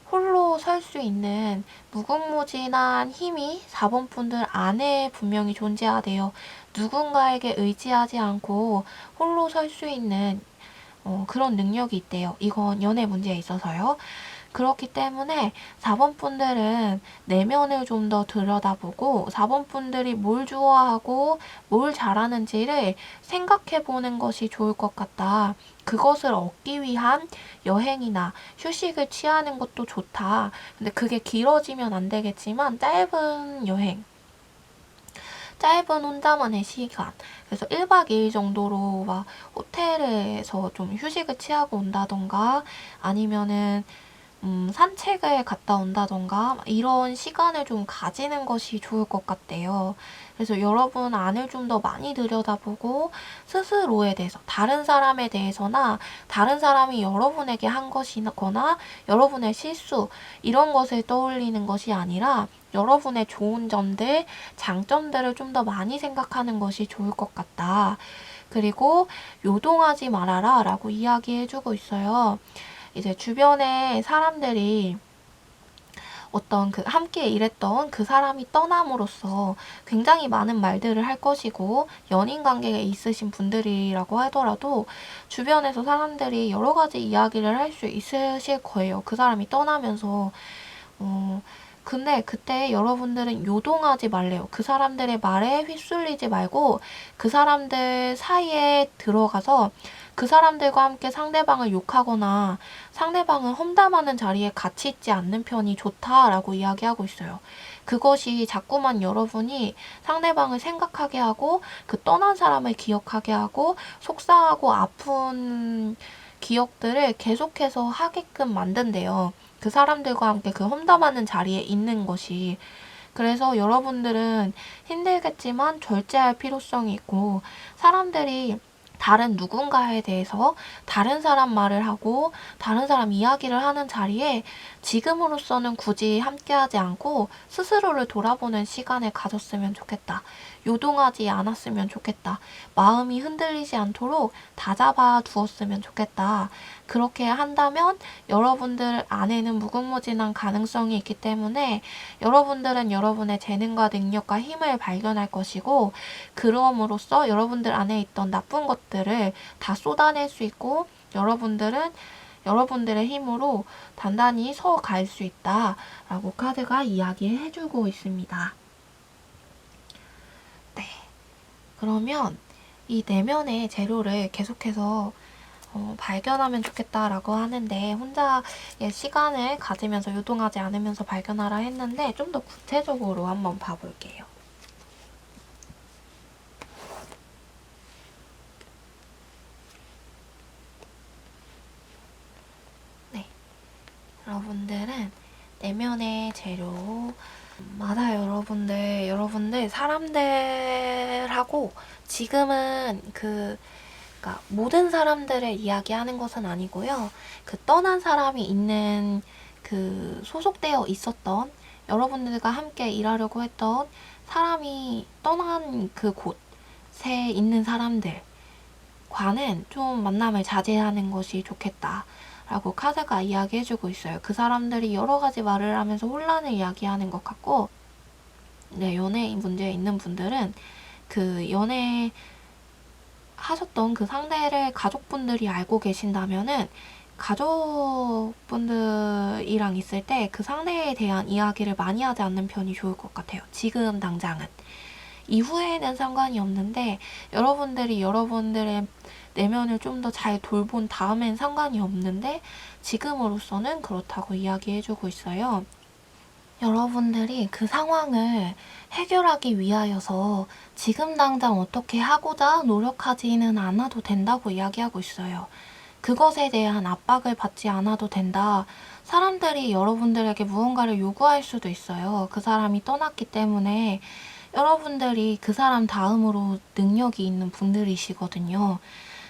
홀로 설 수 있는 무궁무진한 힘이 4번 분들 안에 분명히 존재하대요. 누군가에게 의지하지 않고 홀로 설 수 있는 그런 능력이 있대요. 이건 연애 문제에 있어서요. 그렇기 때문에 4번 분들은 내면을 좀 더 들여다보고 4번 분들이 뭘 좋아하고 뭘 잘하는지를 생각해 보는 것이 좋을 것 같다. 그것을 얻기 위한 여행이나 휴식을 취하는 것도 좋다. 근데 그게 길어지면 안 되겠지만 짧은 여행, 짧은 혼자만의 시간. 그래서 1박 2일 정도로 막 호텔에서 좀 휴식을 취하고 온다던가 아니면은 산책을 갔다 온다던가 이런 시간을 좀 가지는 것이 좋을 것 같대요. 그래서 여러분 안을 좀 더 많이 들여다보고 스스로에 대해서, 다른 사람에 대해서나 다른 사람이 여러분에게 한 것이거나 여러분의 실수 이런 것을 떠올리는 것이 아니라 여러분의 좋은 점들, 장점들을 좀 더 많이 생각하는 것이 좋을 것 같다. 그리고 요동하지 말아라 라고 이야기해주고 있어요. 이제 주변에 사람들이 어떤 함께 일했던 그 사람이 떠남으로써 굉장히 많은 말들을 할 것이고 연인 관계에 있으신 분들이라고 하더라도 주변에서 사람들이 여러 가지 이야기를 할 수 있으실 거예요. 그 사람이 떠나면서 근데 그때 여러분들은 요동하지 말래요. 그 사람들의 말에 휩쓸리지 말고 그 사람들 사이에 들어가서 그 사람들과 함께 상대방을 욕하거나 상대방을 험담하는 자리에 같이 있지 않는 편이 좋다라고 이야기하고 있어요. 그것이 자꾸만 여러분이 상대방을 생각하게 하고 그 떠난 사람을 기억하게 하고 속상하고 아픈 기억들을 계속해서 하게끔 만든대요. 그 사람들과 함께 그 험담하는 자리에 있는 것이. 그래서 여러분들은 힘들겠지만 절제할 필요성이 있고 사람들이 다른 누군가에 대해서 다른 사람 말을 하고 다른 사람 이야기를 하는 자리에 지금으로서는 굳이 함께하지 않고 스스로를 돌아보는 시간을 가졌으면 좋겠다. 요동하지 않았으면 좋겠다. 마음이 흔들리지 않도록 다잡아 두었으면 좋겠다. 그렇게 한다면 여러분들 안에는 무궁무진한 가능성이 있기 때문에 여러분들은 여러분의 재능과 능력과 힘을 발견할 것이고 그럼으로써 여러분들 안에 있던 나쁜 것들을 다 쏟아낼 수 있고 여러분들은 여러분들의 힘으로 단단히 서갈 수 있다라고 카드가 이야기해주고 있습니다. 네. 그러면 이 내면의 재료를 계속해서 발견하면 좋겠다라고 하는데 혼자의 시간을 가지면서 요동하지 않으면서 발견하라 했는데 좀 더 구체적으로 한번 봐볼게요. 네, 여러분들은 내면의 재료 맞아요. 여러분들 사람들하고 지금은 그러니까 모든 사람들을 이야기하는 것은 아니고요. 그 떠난 사람이 있는 그 소속되어 있었던 여러분들과 함께 일하려고 했던 사람이 떠난 그 곳에 있는 사람들과는 좀 만남을 자제하는 것이 좋겠다. 라고 카드가 이야기해주고 있어요. 그 사람들이 여러 가지 말을 하면서 혼란을 이야기하는 것 같고, 네, 연애 문제에 있는 분들은 그 연애 하셨던 그 상대를 가족분들이 알고 계신다면은 가족분들이랑 있을 때 그 상대에 대한 이야기를 많이 하지 않는 편이 좋을 것 같아요. 지금 당장은. 이후에는 상관이 없는데 여러분들이 여러분들의 내면을 좀 더 잘 돌본 다음엔 상관이 없는데 지금으로서는 그렇다고 이야기해주고 있어요. 여러분들이 그 상황을 해결하기 위하여서 지금 당장 어떻게 하고자 노력하지는 않아도 된다고 이야기하고 있어요. 그것에 대한 압박을 받지 않아도 된다. 사람들이 여러분들에게 무언가를 요구할 수도 있어요. 그 사람이 떠났기 때문에 여러분들이 그 사람 다음으로 능력이 있는 분들이시거든요.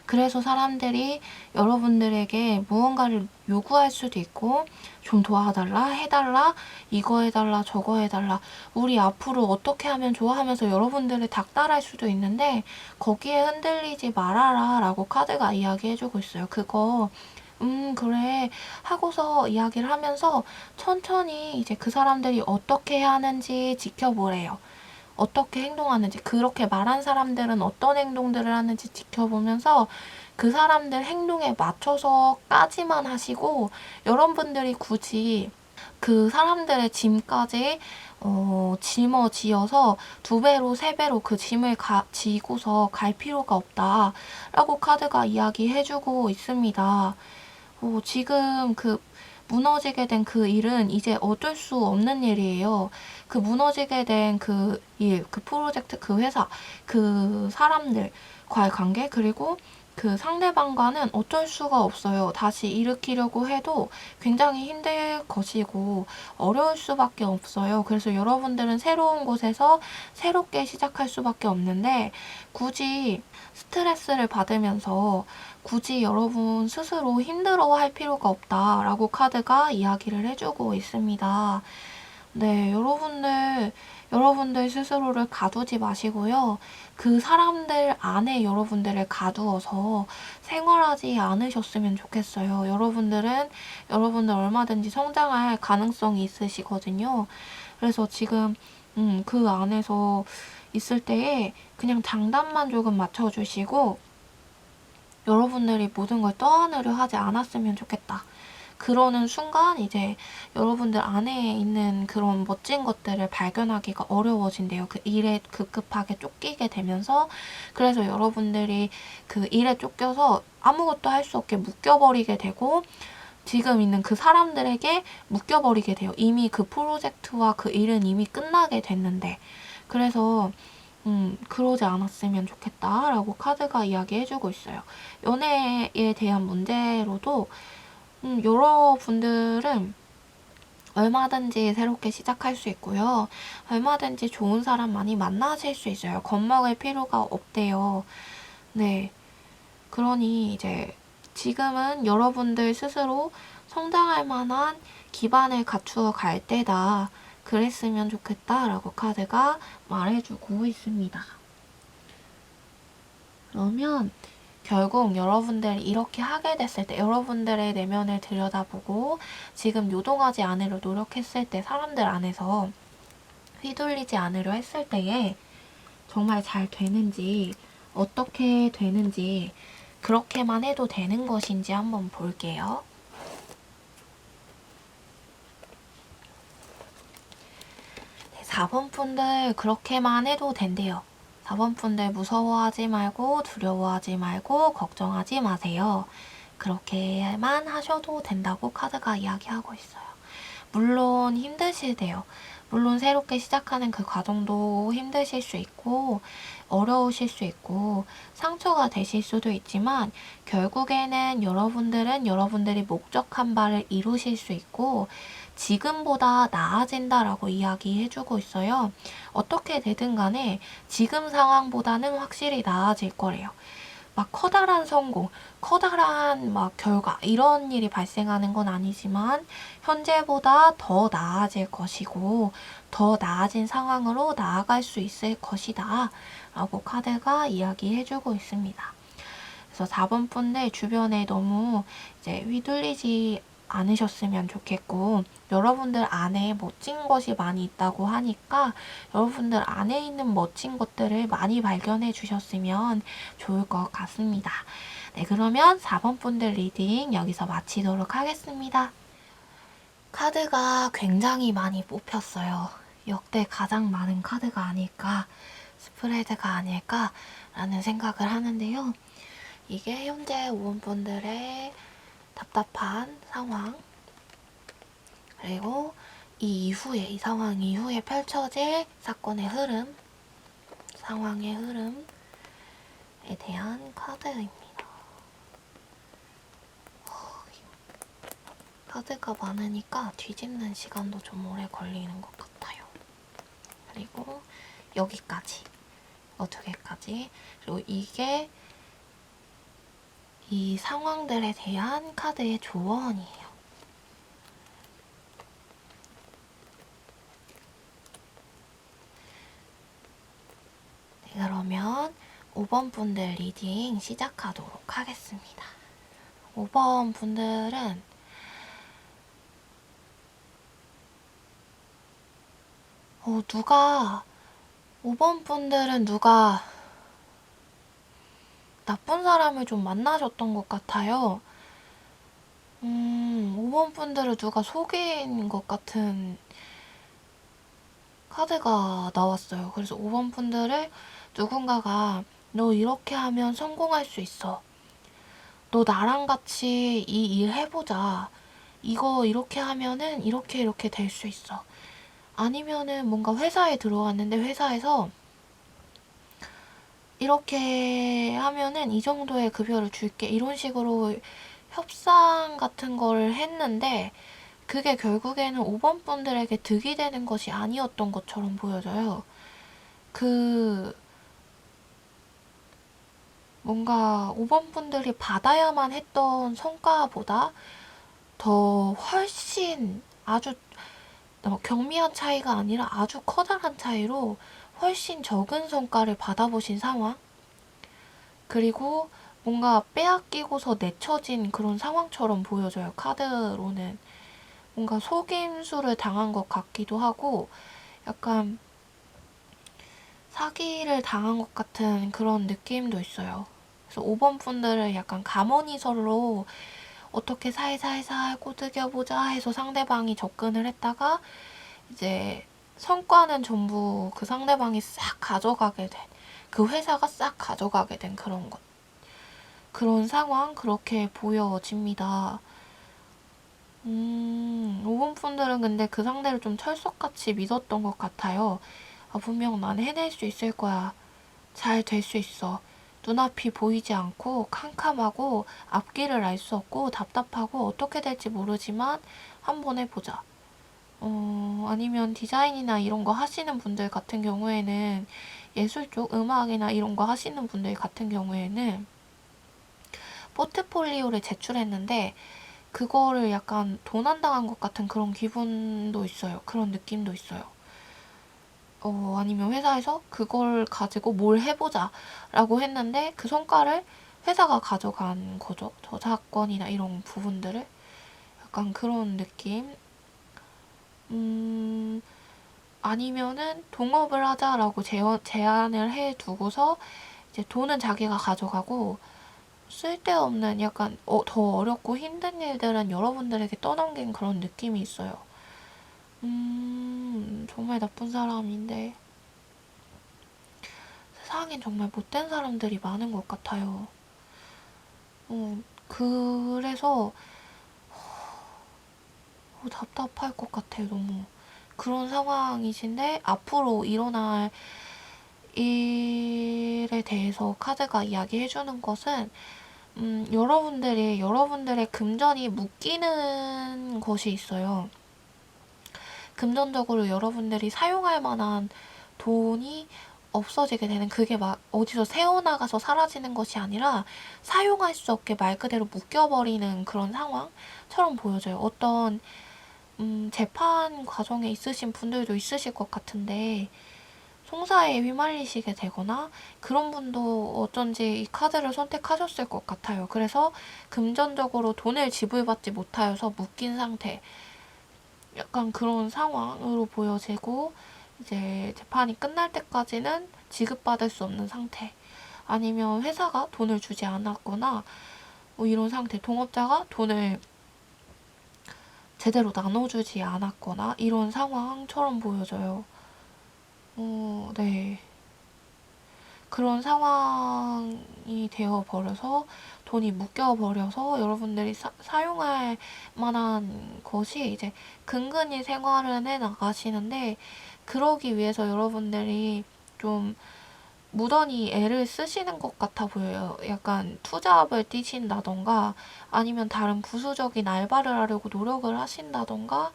그래서 사람들이 여러분들에게 무언가를 요구할 수도 있고 좀 도와달라, 해달라, 이거 해달라, 저거 해달라, 우리 앞으로 어떻게 하면 좋아 하면서 여러분들을 닥달할 수도 있는데 거기에 흔들리지 말아라 라고 카드가 이야기해주고 있어요. 그거 그래 하고서 이야기를 하면서 천천히 이제 그 사람들이 어떻게 하는지 지켜보래요. 어떻게 행동하는지, 그렇게 말한 사람들은 어떤 행동들을 하는지 지켜보면서 그 사람들 행동에 맞춰서까지만 하시고 여러분들이 굳이 그 사람들의 짐까지 짊어지어서 2배로 3배로 그 짐을 지고서 갈 필요가 없다라고 카드가 이야기해주고 있습니다. 지금 그 무너지게 된 그 일은 이제 어쩔 수 없는 일이에요. 그 무너지게 된 그 일, 그 프로젝트, 그 회사, 그 사람들과의 관계, 그리고 그 상대방과는 어쩔 수가 없어요. 다시 일으키려고 해도 굉장히 힘들 것이고 어려울 수밖에 없어요. 그래서 여러분들은 새로운 곳에서 새롭게 시작할 수밖에 없는데 굳이 스트레스를 받으면서 굳이 여러분 스스로 힘들어할 필요가 없다라고 카드가 이야기를 해주고 있습니다. 네, 여러분들 스스로를 가두지 마시고요. 그 사람들 안에 여러분들을 가두어서 생활하지 않으셨으면 좋겠어요. 여러분들 얼마든지 성장할 가능성이 있으시거든요. 그래서 지금 그 안에서 있을 때에 그냥 장단만 조금 맞춰주시고 여러분들이 모든 걸 떠안으려 하지 않았으면 좋겠다. 그러는 순간 이제 여러분들 안에 있는 그런 멋진 것들을 발견하기가 어려워진대요. 그 일에 급급하게 쫓기게 되면서. 그래서 여러분들이 그 일에 쫓겨서 아무것도 할 수 없게 묶여버리게 되고 지금 있는 그 사람들에게 묶여버리게 돼요. 이미 그 프로젝트와 그 일은 이미 끝나게 됐는데. 그래서 그러지 않았으면 좋겠다라고 카드가 이야기해주고 있어요. 연애에 대한 문제로도 여러분들은 얼마든지 새롭게 시작할 수 있고요. 얼마든지 좋은 사람 많이 만나실 수 있어요. 겁먹을 필요가 없대요. 네. 그러니 이제 지금은 여러분들 스스로 성장할 만한 기반을 갖추어 갈 때다. 그랬으면 좋겠다라고 카드가 말해주고 있습니다. 그러면 결국 여러분들이 이렇게 하게 됐을 때 여러분들의 내면을 들여다보고 지금 요동하지 않으려 노력했을 때 사람들 안에서 휘둘리지 않으려 했을 때에 정말 잘 되는지 어떻게 되는지 그렇게만 해도 되는 것인지 한번 볼게요. 네, 4번 분들 그렇게만 해도 된대요. 4번 분들 무서워하지 말고 두려워하지 말고 걱정하지 마세요. 그렇게만 하셔도 된다고 카드가 이야기하고 있어요. 물론 힘드시대요. 물론 새롭게 시작하는 그 과정도 힘드실 수 있고 어려우실 수 있고 상처가 되실 수도 있지만 결국에는 여러분들은 여러분들이 목적한 바를 이루실 수 있고 지금보다 나아진다라고 이야기해주고 있어요. 어떻게 되든 간에 지금 상황보다는 확실히 나아질 거래요. 막 커다란 성공, 커다란 막 결과 이런 일이 발생하는 건 아니지만 현재보다 더 나아질 것이고 더 나아진 상황으로 나아갈 수 있을 것이다 라고 카드가 이야기해주고 있습니다. 그래서 4번 분들 주변에 너무 이제 휘둘리지 않으셨으면 좋겠고, 여러분들 안에 멋진 것이 많이 있다고 하니까 여러분들 안에 있는 멋진 것들을 많이 발견해 주셨으면 좋을 것 같습니다. 네, 그러면 4번 분들 리딩 여기서 마치도록 하겠습니다. 카드가 굉장히 많이 뽑혔어요. 역대 가장 많은 카드가 아닐까, 스프레드가 아닐까라는 생각을 하는데요. 이게 현재 5번 분들의 답답한 상황, 그리고 이 이후에, 이 상황 이후에 펼쳐질 사건의 흐름, 상황의 흐름에 대한 카드입니다. 카드가 많으니까 뒤집는 시간도 좀 오래 걸리는 것 같아요. 그리고 여기까지, 두 개까지. 그리고 이게 이 상황들에 대한 카드의 조언이에요. 네, 그러면 5번 분들 리딩 시작하도록 하겠습니다. 5번 분들은 누가 5번 분들은 누가 나쁜 사람을 좀 만나셨던 것 같아요. 5번 분들을 누가 속인 것 같은 카드가 나왔어요. 그래서 5번 분들을 누군가가 너 이렇게 하면 성공할 수 있어. 너 나랑 같이 이 일 해보자. 이거 이렇게 하면은 이렇게 될 수 있어. 아니면은 뭔가 회사에 들어왔는데 회사에서 이렇게 하면은 이 정도의 급여를 줄게. 이런 식으로 협상 같은 걸 했는데 그게 결국에는 5번 분들에게 득이 되는 것이 아니었던 것처럼 보여져요. 뭔가 5번 분들이 받아야만 했던 성과보다 더 훨씬 아주 경미한 차이가 아니라 아주 커다란 차이로 훨씬 적은 성과를 받아보신 상황, 그리고 뭔가 빼앗기고서 내쳐진 그런 상황처럼 보여져요. 카드로는 뭔가 속임수를 당한 것 같기도 하고 약간 사기를 당한 것 같은 그런 느낌도 있어요. 그래서 5번 분들을 약간 가모니설로 어떻게 살살살 꼬드겨보자 해서 상대방이 접근을 했다가 이제 성과는 전부 그 상대방이 싹 가져가게 된, 그 회사가 싹 가져가게 된 그런 것. 그런 상황, 그렇게 보여집니다. 5번 분들은 근데 그 상대를 좀 철석같이 믿었던 것 같아요. 분명 난 해낼 수 있을 거야. 잘 될 수 있어. 눈앞이 보이지 않고 캄캄하고 앞길을 알 수 없고 답답하고 어떻게 될지 모르지만 한번 해보자. 아니면 디자인이나 이런 거 하시는 분들 같은 경우에는 예술 쪽 음악이나 이런 거 하시는 분들 같은 경우에는 포트폴리오를 제출했는데 그거를 약간 도난당한 것 같은 그런 기분도 있어요. 그런 느낌도 있어요. 아니면 회사에서 그걸 가지고 뭘 해보자 라고 했는데 그 성과를 회사가 가져간 거죠. 저작권이나 이런 부분들을. 약간 그런 느낌. 아니면은 동업을 하자라고 제안을 해두고서 이제 돈은 자기가 가져가고 쓸데없는 약간 더 어렵고 힘든 일들은 여러분들에게 떠넘긴 그런 느낌이 있어요. 정말 나쁜 사람인데 세상엔 정말 못된 사람들이 많은 것 같아요. 그래서 답답할 것 같아요, 너무. 그런 상황이신데 앞으로 일어날 일에 대해서 카드가 이야기해주는 것은 여러분들의 금전이 묶이는 것이 있어요. 금전적으로 여러분들이 사용할 만한 돈이 없어지게 되는, 그게 막 어디서 새어나가서 사라지는 것이 아니라 사용할 수 없게 말 그대로 묶여버리는 그런 상황처럼 보여져요. 어떤 재판 과정에 있으신 분들도 있으실 것 같은데 송사에 휘말리시게 되거나 그런 분도 어쩐지 이 카드를 선택하셨을 것 같아요. 그래서 금전적으로 돈을 지불받지 못하여서 묶인 상태, 약간 그런 상황으로 보여지고, 이제 재판이 끝날 때까지는 지급받을 수 없는 상태, 아니면 회사가 돈을 주지 않았거나 뭐 이런 상태, 동업자가 돈을 제대로 나눠주지 않았거나 이런 상황처럼 보여져요. 네. 그런 상황이 되어버려서 돈이 묶여버려서 여러분들이 사용할 만한 것이 이제 근근히 생활을 해 나가시는데, 그러기 위해서 여러분들이 좀 무던히 애를 쓰시는 것 같아 보여요. 약간 투잡을 뛰신다던가, 아니면 다른 부수적인 알바를 하려고 노력을 하신다던가,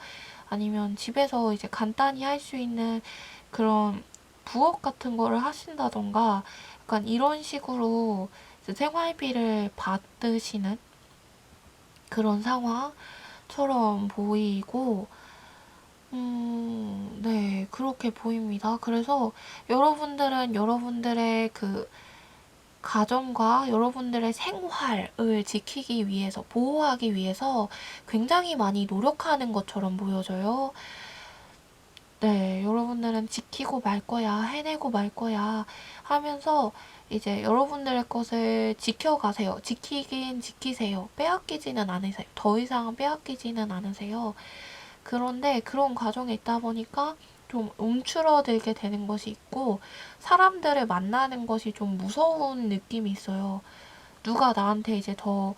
아니면 집에서 이제 간단히 할 수 있는 그런 부업 같은 거를 하신다던가, 약간 이런 식으로 생활비를 받으시는 그런 상황처럼 보이고, 네, 그렇게 보입니다. 그래서 여러분들은 여러분들의 그 가정과 여러분들의 생활을 지키기 위해서, 보호하기 위해서 굉장히 많이 노력하는 것처럼 보여져요. 네, 여러분들은 지키고 말 거야, 해내고 말 거야 하면서 이제 여러분들의 것을 지켜가세요. 지키긴 지키세요. 빼앗기지는 않으세요. 더 이상 빼앗기지는 않으세요. 그런데 그런 과정에 있다 보니까 좀 움츠러들게 되는 것이 있고, 사람들을 만나는 것이 좀 무서운 느낌이 있어요. 누가 나한테 이제 또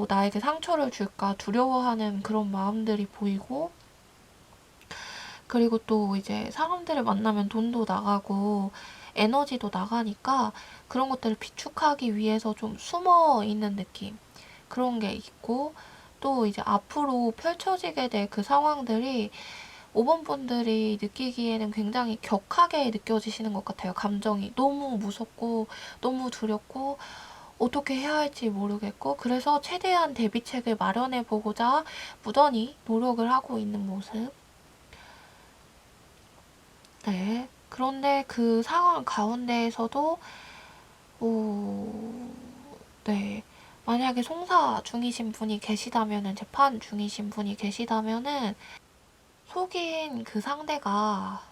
나에게 상처를 줄까 두려워하는 그런 마음들이 보이고, 그리고 또 이제 사람들을 만나면 돈도 나가고 에너지도 나가니까 그런 것들을 비축하기 위해서 좀 숨어 있는 느낌, 그런 게 있고, 또 이제 앞으로 펼쳐지게 될 그 상황들이 5번 분들이 느끼기에는 굉장히 격하게 느껴지시는 것 같아요. 감정이 너무 무섭고 너무 두렵고 어떻게 해야 할지 모르겠고, 그래서 최대한 대비책을 마련해 보고자 무던히 노력을 하고 있는 모습. 네. 그런데 그 상황 가운데에서도, 오, 네. 만약에 송사 중이신 분이 계시다면은, 재판 중이신 분이 계시다면은, 속인 그 상대가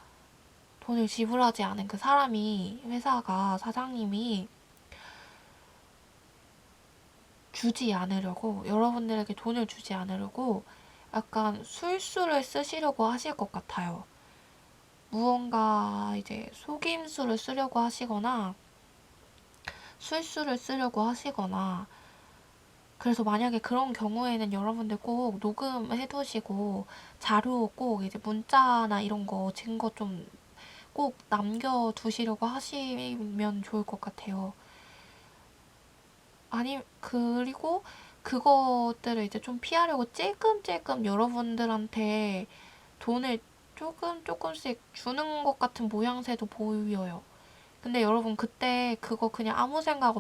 돈을 지불하지 않은 그 사람이, 회사가, 사장님이 주지 않으려고, 여러분들에게 돈을 주지 않으려고 약간 술수를 쓰시려고 하실 것 같아요. 무언가 이제 속임수를 쓰려고 하시거나 술수를 쓰려고 하시거나, 그래서 만약에 그런 경우에는 여러분들 꼭 녹음해 두시고 자료 꼭 이제 문자나 이런 거 증거 좀 꼭 남겨두시려고 하시면 좋을 것 같아요. 그리고 그것들을 이제 좀 피하려고 찔끔찔끔 여러분들한테 돈을 조금씩 주는 것 같은 모양새도 보여요. 근데 여러분 그때 그거 그냥 아무 생각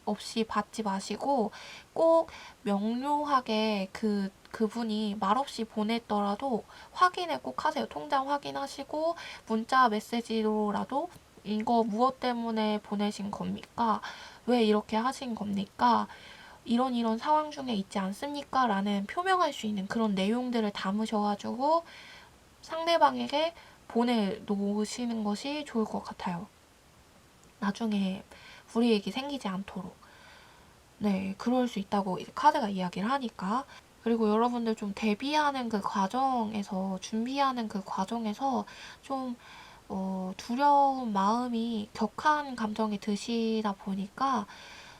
없이 받지 마시고, 꼭 명료하게 그분이 말없이 보냈더라도 확인을 꼭 하세요. 통장 확인하시고 문자 메시지로라도 이거 무엇 때문에 보내신 겁니까? 왜 이렇게 하신 겁니까? 이런 상황 중에 있지 않습니까? 라는 표명할 수 있는 그런 내용들을 담으셔가지고 상대방에게 보내놓으시는 것이 좋을 것 같아요. 나중에 불이익이 생기지 않도록. 네, 그럴 수 있다고 이제 카드가 이야기를 하니까. 그리고 여러분들 좀 대비하는 그 과정에서, 준비하는 그 과정에서 좀 두려운 마음이, 격한 감정이 드시다 보니까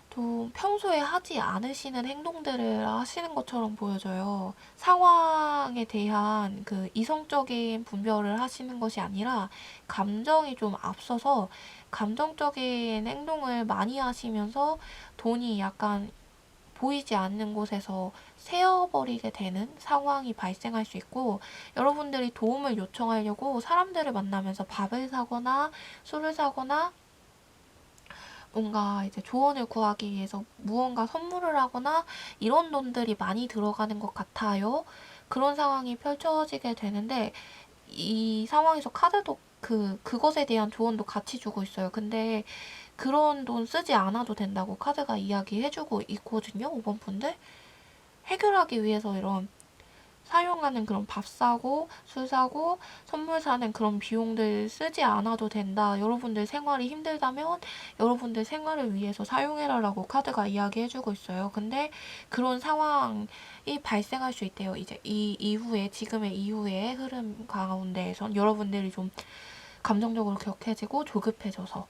또 평소에 하지 않으시는 행동들을 하시는 것처럼 보여져요. 상황에 대한 그 이성적인 분별을 하시는 것이 아니라 감정이 좀 앞서서 감정적인 행동을 많이 하시면서 돈이 약간 보이지 않는 곳에서 새어버리게 되는 상황이 발생할 수 있고, 여러분들이 도움을 요청하려고 사람들을 만나면서 밥을 사거나 술을 사거나 뭔가 이제 조언을 구하기 위해서 무언가 선물을 하거나 이런 돈들이 많이 들어가는 것 같아요. 그런 상황이 펼쳐지게 되는데, 이 상황에서 카드도 그것에 대한 조언도 같이 주고 있어요. 근데 그런 돈 쓰지 않아도 된다고 카드가 이야기해주고 있거든요. 5번 분들. 해결하기 위해서 이런 사용하는 그런 밥 사고, 술 사고, 선물 사는 그런 비용들 쓰지 않아도 된다. 여러분들 생활이 힘들다면 여러분들 생활을 위해서 사용해라라고 카드가 이야기해주고 있어요. 근데 그런 상황이 발생할 수 있대요. 이제 이 이후에, 지금의 이후의 흐름 가운데에선 여러분들이 좀 감정적으로 격해지고 조급해져서.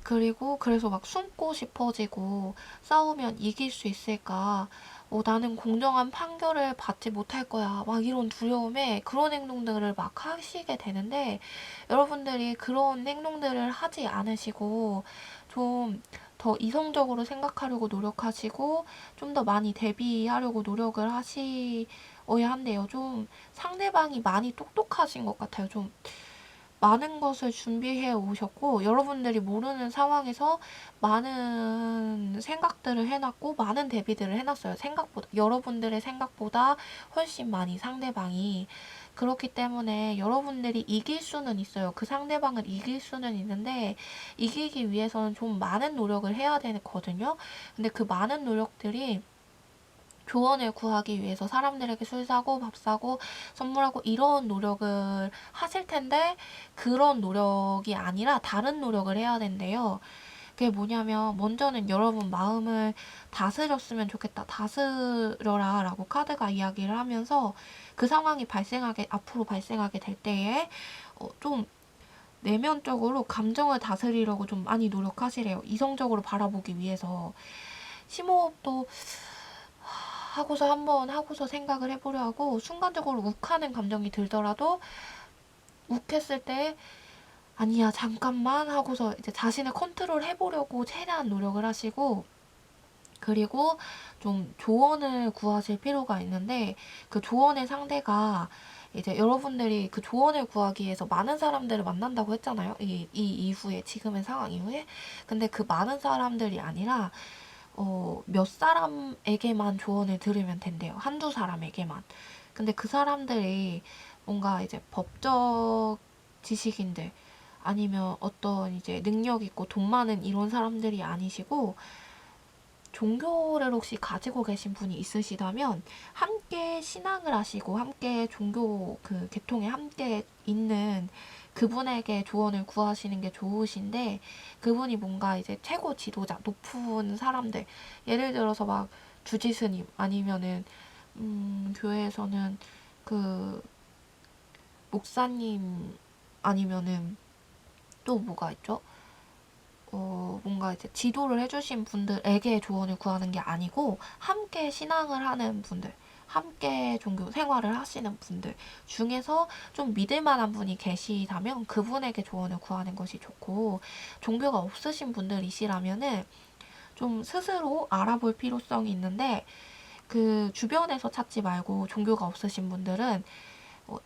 그리고 그래서 막 숨고 싶어지고 싸우면 이길 수 있을까? 나는 공정한 판결을 받지 못할 거야. 막 이런 두려움에 그런 행동들을 막 하시게 되는데 여러분들이 그런 행동들을 하지 않으시고 좀 더 이성적으로 생각하려고 노력하시고 좀 더 많이 대비하려고 노력을 하셔야 한대요. 좀 상대방이 많이 똑똑하신 것 같아요. 좀 많은 것을 준비해 오셨고 여러분들이 모르는 상황에서 많은 생각들을 해놨고 많은 대비들을 해놨어요. 생각보다 여러분들의 생각보다 훨씬 많이 상대방이 그렇기 때문에 여러분들이 이길 수는 있어요. 그 상대방을 이길 수는 있는데 이기기 위해서는 좀 많은 노력을 해야 되거든요. 근데 그 많은 노력들이 조언을 구하기 위해서 사람들에게 술 사고 밥 사고 선물하고 이런 노력을 하실 텐데 그런 노력이 아니라 다른 노력을 해야 된대요. 그게 뭐냐면 먼저는 여러분 마음을 다스렸으면 좋겠다. 다스려라 라고 카드가 이야기를 하면서 그 상황이 앞으로 발생하게 될 때에 좀 내면적으로 감정을 다스리려고 좀 많이 노력하시래요. 이성적으로 바라보기 위해서. 심호흡도 하고서 한번 하고서 생각을 해보려 하고 순간적으로 욱하는 감정이 들더라도 욱했을 때 아니야 잠깐만 하고서 이제 자신을 컨트롤 해보려고 최대한 노력을 하시고 그리고 좀 조언을 구하실 필요가 있는데 그 조언의 상대가 이제 여러분들이 그 조언을 구하기 위해서 많은 사람들을 만난다고 했잖아요. 이 이후에 지금의 상황 이후에 근데 그 많은 사람들이 아니라 몇 사람에게만 조언을 들으면 된대요. 한두 사람에게만. 근데 그 사람들이 뭔가 이제 법적 지식인들 아니면 어떤 이제 능력 있고 돈 많은 이런 사람들이 아니시고 종교를 혹시 가지고 계신 분이 있으시다면 함께 신앙을 하시고 함께 종교 그 계통에 함께 있는 그분에게 조언을 구하시는 게 좋으신데 그분이 뭔가 이제 최고 지도자 높은 사람들 예를 들어서 막 주지스님 아니면은 교회에서는 그 목사님 아니면은 또 뭐가 있죠? 뭔가 이제 지도를 해주신 분들에게 조언을 구하는 게 아니고, 함께 신앙을 하는 분들, 함께 종교 생활을 하시는 분들 중에서 좀 믿을 만한 분이 계시다면 그분에게 조언을 구하는 것이 좋고, 종교가 없으신 분들이시라면은 좀 스스로 알아볼 필요성이 있는데, 그 주변에서 찾지 말고 종교가 없으신 분들은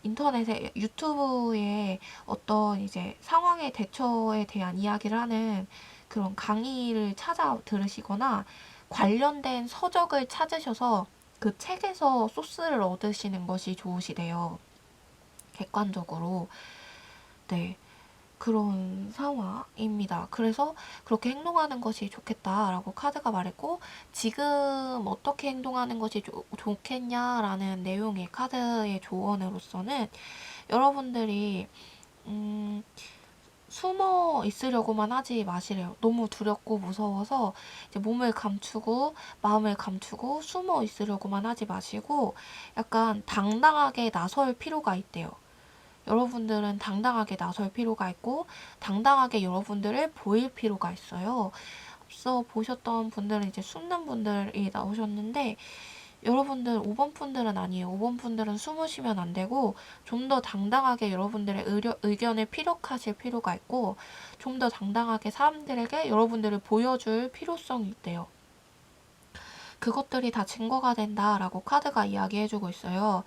인터넷에 유튜브에 어떤 이제 상황의 대처에 대한 이야기를 하는 그런 강의를 찾아 들으시거나 관련된 서적을 찾으셔서 그 책에서 소스를 얻으시는 것이 좋으시대요. 객관적으로. 네. 그런 상황입니다. 그래서 그렇게 행동하는 것이 좋겠다라고 카드가 말했고 지금 어떻게 행동하는 것이 좋겠냐라는 내용의 카드의 조언으로서는 여러분들이 숨어 있으려고만 하지 마시래요. 너무 두렵고 무서워서 이제 몸을 감추고 마음을 감추고 숨어 있으려고만 하지 마시고 약간 당당하게 나설 필요가 있대요. 여러분들은 당당하게 나설 필요가 있고 당당하게 여러분들을 보일 필요가 있어요. 앞서 보셨던 분들은 이제 숨는 분들이 나오셨는데 여러분들 5번 분들은 아니에요. 5번 분들은 숨으시면 안 되고 좀 더 당당하게 여러분들의 의견을 피력하실 필요가 있고 좀 더 당당하게 사람들에게 여러분들을 보여줄 필요성이 있대요. 그것들이 다 증거가 된다라고 카드가 이야기해주고 있어요.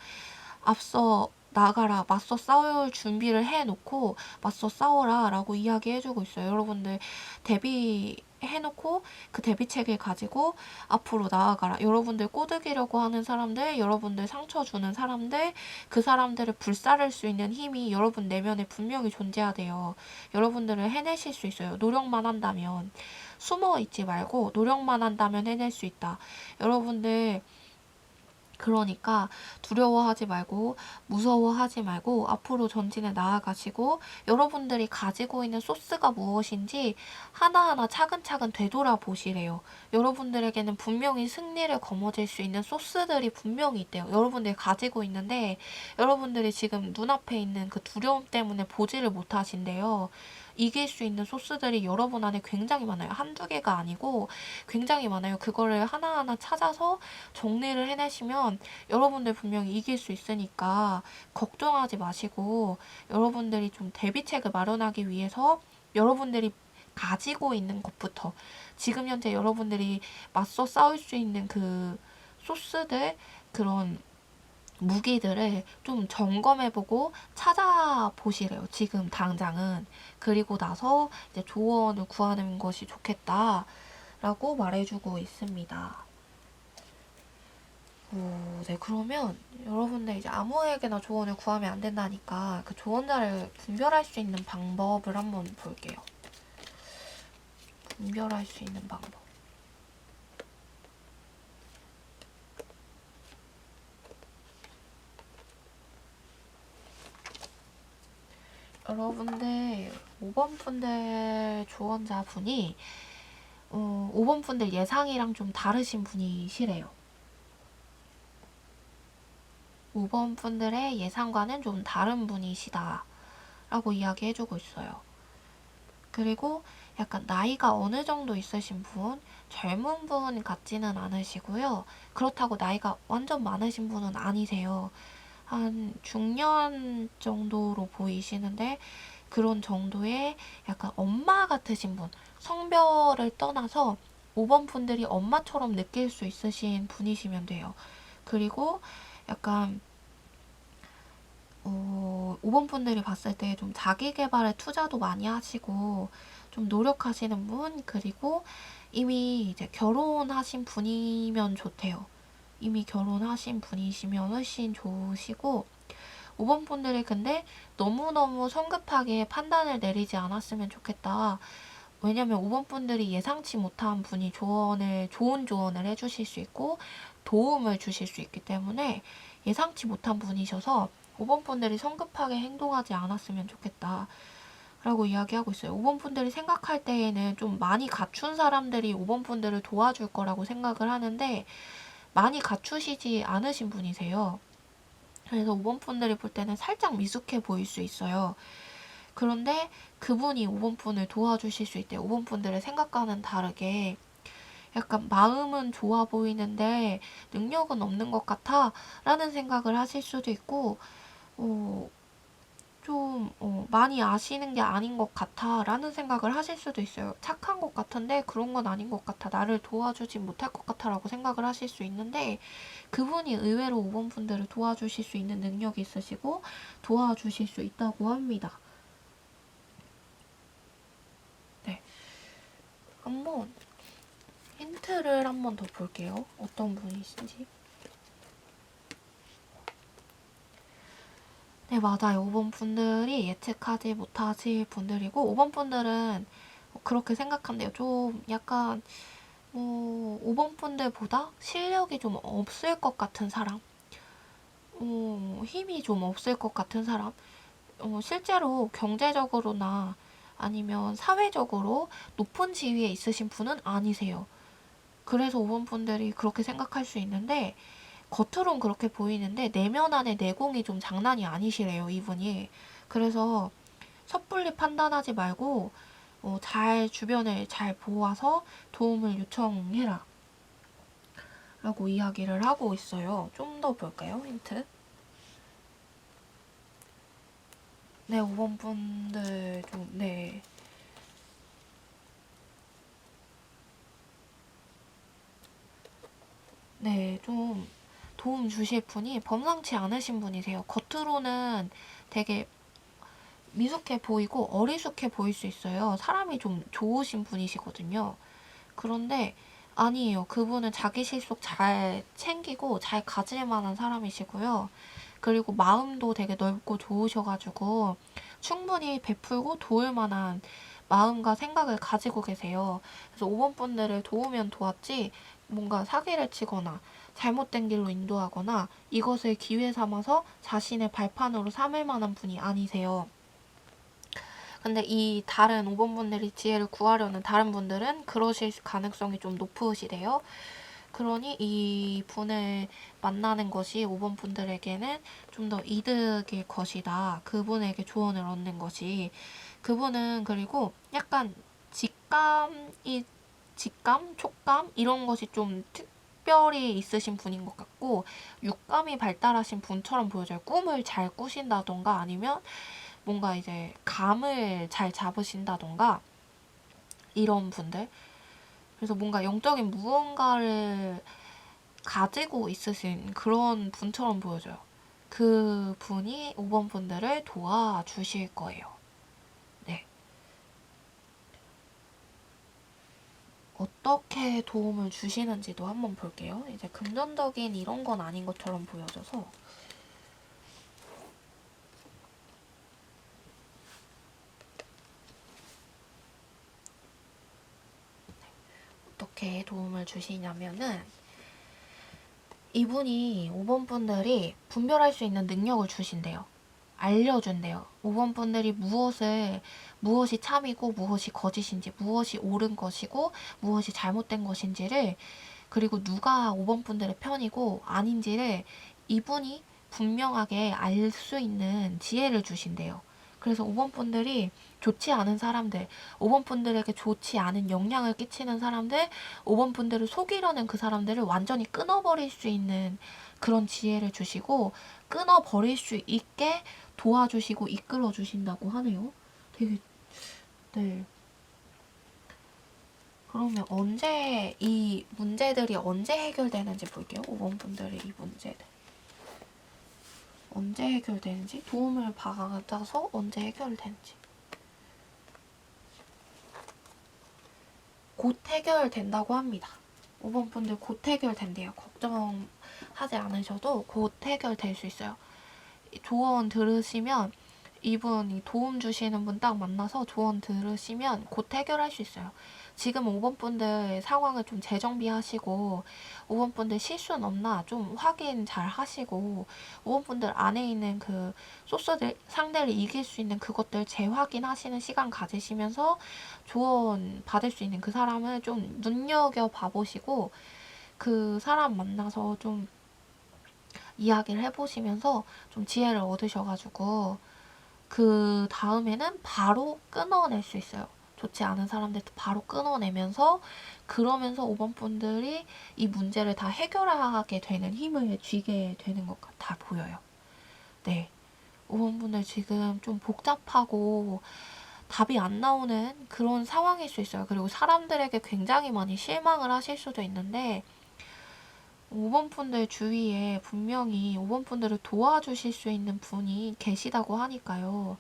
앞서 나가라, 맞서 싸울 준비를 해놓고 맞서 싸워라 라고 이야기해주고 있어요. 여러분들 대비해놓고 그 대비책을 가지고 앞으로 나아가라. 여러분들 꼬드기려고 하는 사람들, 여러분들 상처 주는 사람들, 그 사람들을 불사를 수 있는 힘이 여러분 내면에 분명히 존재하대요. 여러분들은 해내실 수 있어요. 노력만 한다면. 숨어 있지 말고 노력만 한다면 해낼 수 있다. 여러분들 그러니까 두려워하지 말고 무서워하지 말고 앞으로 전진해 나아가시고 여러분들이 가지고 있는 소스가 무엇인지 하나하나 차근차근 되돌아보시래요. 여러분들에게는 분명히 승리를 거머쥘 수 있는 소스들이 분명히 있대요. 여러분들이 가지고 있는데 여러분들이 지금 눈앞에 있는 그 두려움 때문에 보지를 못하신대요. 이길 수 있는 소스들이 여러분 안에 굉장히 많아요. 한두 개가 아니고 굉장히 많아요. 그거를 하나하나 찾아서 정리를 해내시면 여러분들 분명히 이길 수 있으니까 걱정하지 마시고 여러분들이 좀 대비책을 마련하기 위해서 여러분들이 가지고 있는 것부터 지금 현재 여러분들이 맞서 싸울 수 있는 그 소스들 그런 무기들을 좀 점검해보고 찾아보시래요. 지금 당장은. 그리고 나서 이제 조언을 구하는 것이 좋겠다라고 말해주고 있습니다. 네, 그러면 여러분들 이제 아무에게나 조언을 구하면 안 된다니까 그 조언자를 분별할 수 있는 방법을 한번 볼게요. 분별할 수 있는 방법. 여러분들 5번 분들 조언자분이 5번 분들 예상이랑 좀 다르신 분이시래요. 5번 분들의 예상과는 좀 다른 분이시다 라고 이야기해주고 있어요. 그리고 약간 나이가 어느 정도 있으신 분, 젊은 분 같지는 않으시고요. 그렇다고 나이가 완전 많으신 분은 아니세요. 한 중년 정도로 보이시는데 그런 정도의 약간 엄마 같으신 분, 성별을 떠나서 5번 분들이 엄마처럼 느낄 수 있으신 분이시면 돼요. 그리고 약간 5번 분들이 봤을 때 좀 자기 개발에 투자도 많이 하시고 좀 노력하시는 분, 그리고 이미 이제 결혼하신 분이면 좋대요. 이미 결혼하신 분이시면 훨씬 좋으시고 5번 분들이 근데 너무너무 성급하게 판단을 내리지 않았으면 좋겠다. 왜냐면 5번 분들이 예상치 못한 분이 좋은 조언을 해주실 수 있고 도움을 주실 수 있기 때문에 예상치 못한 분이셔서 5번 분들이 성급하게 행동하지 않았으면 좋겠다. 라고 이야기하고 있어요. 5번 분들이 생각할 때에는 좀 많이 갖춘 사람들이 5번 분들을 도와줄 거라고 생각을 하는데 많이 갖추시지 않으신 분이세요. 그래서 5번 분들이 볼 때는 살짝 미숙해 보일 수 있어요. 그런데 그분이 5번 분을 도와주실 수 있대요. 5번 분들의 생각과는 다르게 약간 마음은 좋아 보이는데 능력은 없는 것 같아 라는 생각을 하실 수도 있고 많이 아시는 게 아닌 것 같아 라는 생각을 하실 수도 있어요. 착한 것 같은데 그런 건 아닌 것 같아. 나를 도와주지 못할 것 같아 라고 생각을 하실 수 있는데 그분이 의외로 5번 분들을 도와주실 수 있는 능력이 있으시고 도와주실 수 있다고 합니다. 네. 한번 힌트를 한번 더 볼게요. 어떤 분이신지. 네, 맞아요. 5번 분들이 예측하지 못하실 분들이고 5번 분들은 그렇게 생각한대요. 좀 약간 5번 분들보다 실력이 좀 없을 것 같은 사람, 힘이 좀 없을 것 같은 사람, 실제로 경제적으로나 아니면 사회적으로 높은 지위에 있으신 분은 아니세요. 그래서 5번 분들이 그렇게 생각할 수 있는데 겉으론 그렇게 보이는데 내면 안에 내공이 좀 장난이 아니시래요, 이분이. 그래서 섣불리 판단하지 말고 주변을 잘 보아서 도움을 요청해라 라고 이야기를 하고 있어요. 좀 더 볼까요? 힌트. 네, 5번 분들 네. 네, 좀 도움 주실 분이 범상치 않으신 분이세요. 겉으로는 되게 미숙해 보이고 어리숙해 보일 수 있어요. 사람이 좀 좋으신 분이시거든요. 그런데 아니에요. 그분은 자기 실속 잘 챙기고 잘 가질 만한 사람이시고요. 그리고 마음도 되게 넓고 좋으셔가지고 충분히 베풀고 도울 만한 마음과 생각을 가지고 계세요. 그래서 5번 분들을 도우면 도왔지 뭔가 사기를 치거나 잘못된 길로 인도하거나 이것을 기회 삼아서 자신의 발판으로 삼을 만한 분이 아니세요. 근데 이 다른 5번 분들이 지혜를 구하려는 다른 분들은 그러실 가능성이 좀 높으시대요. 그러니 이 분을 만나는 것이 5번 분들에게는 좀 더 이득일 것이다. 그분에게 조언을 얻는 것이. 그분은 그리고 약간 직감, 촉감 이런 것이 좀 특별히 있으신 분인 것 같고 육감이 발달하신 분처럼 보여져요. 꿈을 잘 꾸신다던가 아니면 뭔가 이제 감을 잘 잡으신다던가 이런 분들. 그래서 뭔가 영적인 무언가를 가지고 있으신 그런 분처럼 보여져요. 그 분이 5번 분들을 도와주실 거예요. 네. 어떻게 도움을 주시는지도 한번 볼게요. 이제 금전적인 이런 건 아닌 것처럼 보여져서 어떻게 도움을 주시냐면은 이분이 5번 분들이 분별할 수 있는 능력을 주신대요. 알려준대요. 5번 분들이 무엇이 참이고 무엇이 거짓인지, 무엇이 옳은 것이고 무엇이 잘못된 것인지를, 그리고 누가 5번 분들의 편이고 아닌지를 이분이 분명하게 알 수 있는 지혜를 주신대요. 그래서 5번 분들이 좋지 않은 사람들, 5번 분들에게 좋지 않은 영향을 끼치는 사람들, 5번 분들을 속이려는 그 사람들을 완전히 끊어버릴 수 있는 그런 지혜를 주시고 끊어버릴 수 있게 도와주시고 이끌어 주신다고 하네요. 되게, 네. 그러면 언제 이 문제들이 언제 해결되는지 볼게요. 5번 분들의 이 문제들. 언제 해결되는지, 도움을 받아서 언제 해결되는지. 곧 해결된다고 합니다. 5번 분들 곧 해결된대요. 걱정하지 않으셔도 곧 해결될 수 있어요. 조언 들으시면 이분이 도움 주시는 분 딱 만나서 조언 들으시면 곧 해결할 수 있어요. 지금 5번 분들 상황을 좀 재정비하시고 5번 분들 실수는 없나 좀 확인 잘 하시고 5번 분들 안에 있는 그 소스들 상대를 이길 수 있는 그것들 재확인하시는 시간 가지시면서 조언 받을 수 있는 그 사람을 좀 눈여겨봐 보시고 그 사람 만나서 좀 이야기를 해보시면서 좀 지혜를 얻으셔가지고 그 다음에는 바로 끊어낼 수 있어요. 좋지 않은 사람들도 바로 끊어내면서 그러면서 5번 분들이 이 문제를 다 해결하게 되는 힘을 쥐게 되는 것 같아 보여요. 네. 5번 분들 지금 좀 복잡하고 답이 안 나오는 그런 상황일 수 있어요. 그리고 사람들에게 굉장히 많이 실망을 하실 수도 있는데 5번 분들 주위에 분명히 5번 분들을 도와주실 수 있는 분이 계시다고 하니까요.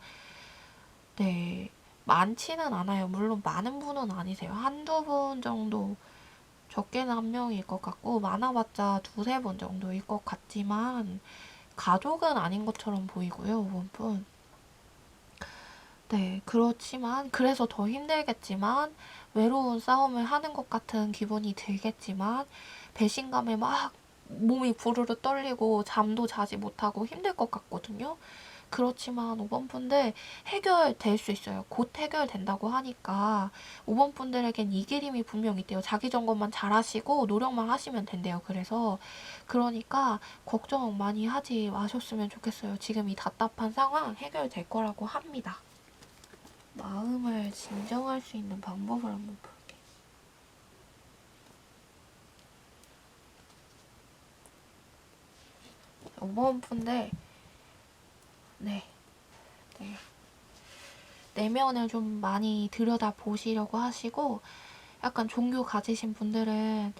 네. 많지는 않아요. 물론 많은 분은 아니세요. 한두 분 정도, 적게는 한 명일 것 같고, 많아봤자 두세 분 정도일 것 같지만, 가족은 아닌 것처럼 보이고요, 5번 분. 네, 그렇지만, 그래서 더 힘들겠지만, 외로운 싸움을 하는 것 같은 기분이 들겠지만, 배신감에 막 몸이 부르르 떨리고, 잠도 자지 못하고 힘들 것 같거든요. 그렇지만 5번 분들 해결될 수 있어요. 곧 해결된다고 하니까 5번 분들에겐 이 그림이 분명 있대요. 자기 점검만 잘 하시고 노력만 하시면 된대요. 그래서 그러니까 걱정 많이 하지 마셨으면 좋겠어요. 지금 이 답답한 상황 해결될 거라고 합니다. 마음을 진정할 수 있는 방법을 한번 볼게요. 5번 분들 네. 네. 내면을 좀 많이 들여다 보시려고 하시고 약간 종교 가지신 분들은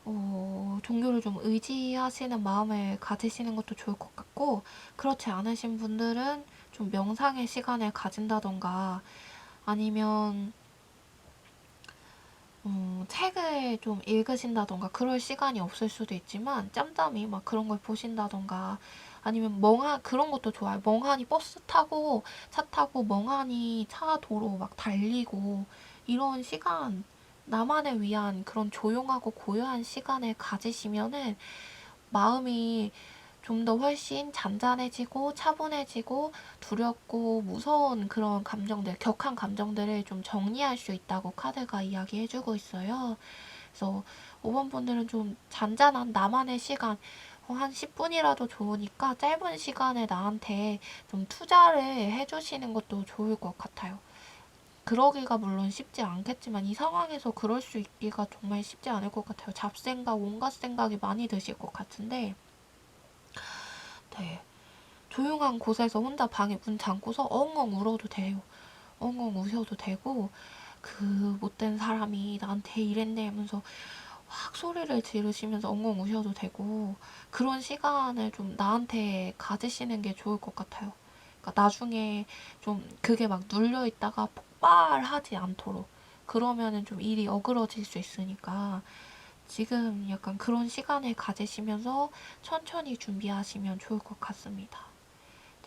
종교를 좀 의지하시는 마음을 가지시는 것도 좋을 것 같고, 그렇지 않으신 분들은 좀 명상의 시간을 가진다던가, 아니면 책을 좀 읽으신다던가, 그럴 시간이 없을 수도 있지만 짬짬이 막 그런 걸 보신다던가, 아니면 그런 것도 좋아요. 멍하니 버스 타고 차 타고 멍하니 차 도로 막 달리고, 이런 시간, 나만을 위한 그런 조용하고 고요한 시간을 가지시면은 마음이 좀 더 훨씬 잔잔해지고 차분해지고, 두렵고 무서운 그런 감정들, 격한 감정들을 좀 정리할 수 있다고 카드가 이야기해주고 있어요. 그래서 5번 분들은 좀 잔잔한 나만의 시간, 한 10분이라도 좋으니까 짧은 시간에 나한테 좀 투자를 해주시는 것도 좋을 것 같아요. 그러기가 물론 쉽지 않겠지만, 이 상황에서 그럴 수 있기가 정말 쉽지 않을 것 같아요. 잡생각, 온갖 생각이 많이 드실 것 같은데, 네. 조용한 곳에서 혼자 방에 문 잠고서 엉엉 울어도 돼요. 엉엉 우셔도 되고, 그 못된 사람이 나한테 이랬네 하면서 확 소리를 지르시면서 엉엉 우셔도 되고, 그런 시간을 좀 나한테 가지시는 게 좋을 것 같아요. 그러니까 나중에 좀 그게 막 눌려있다가 폭발하지 않도록. 그러면은 좀 일이 어그러질 수 있으니까, 지금 약간 그런 시간을 가지시면서 천천히 준비하시면 좋을 것 같습니다.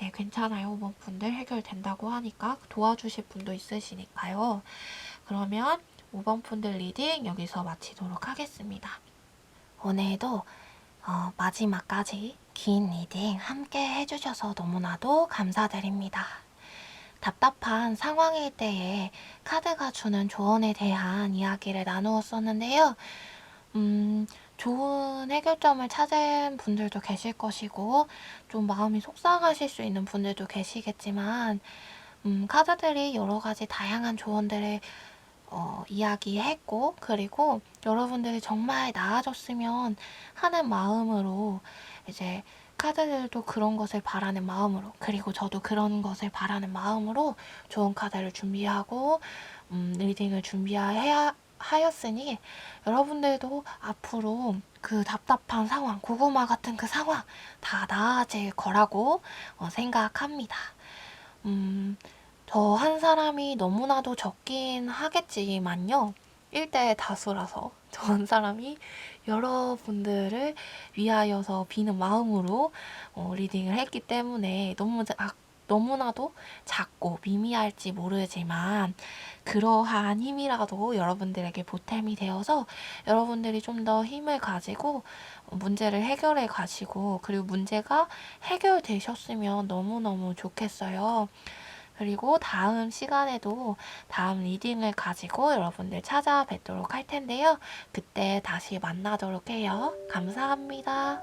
네, 괜찮아요. 5번 분들 해결된다고 하니까 도와주실 분도 있으시니까요. 그러면 5번 분들 리딩 여기서 마치도록 하겠습니다. 오늘도 마지막까지 긴 리딩 함께 해주셔서 너무나도 감사드립니다. 답답한 상황일 때에 카드가 주는 조언에 대한 이야기를 나누었었는데요. 좋은 해결점을 찾은 분들도 계실 것이고, 좀 마음이 속상하실 수 있는 분들도 계시겠지만, 카드들이 여러 가지 다양한 조언들을 이야기했고, 그리고 여러분들이 정말 나아졌으면 하는 마음으로, 이제 카드들도 그런 것을 바라는 마음으로, 그리고 저도 그런 것을 바라는 마음으로 좋은 카드를 준비하고 리딩을 준비해야 하였으니, 여러분들도 앞으로 그 답답한 상황, 고구마 같은 그 상황 다 나아질 거라고 생각합니다. 저 한 사람이 너무나도 적긴 하겠지만요. 1대 다수라서 저 한 사람이 여러분들을 위하여서 비는 마음으로 리딩을 했기 때문에 너무나도 작고 미미할지 모르지만, 그러한 힘이라도 여러분들에게 보탬이 되어서 여러분들이 좀 더 힘을 가지고 문제를 해결해 가시고, 그리고 문제가 해결되셨으면 너무너무 좋겠어요. 그리고 다음 시간에도 다음 리딩을 가지고 여러분들 찾아뵙도록 할 텐데요. 그때 다시 만나도록 해요. 감사합니다.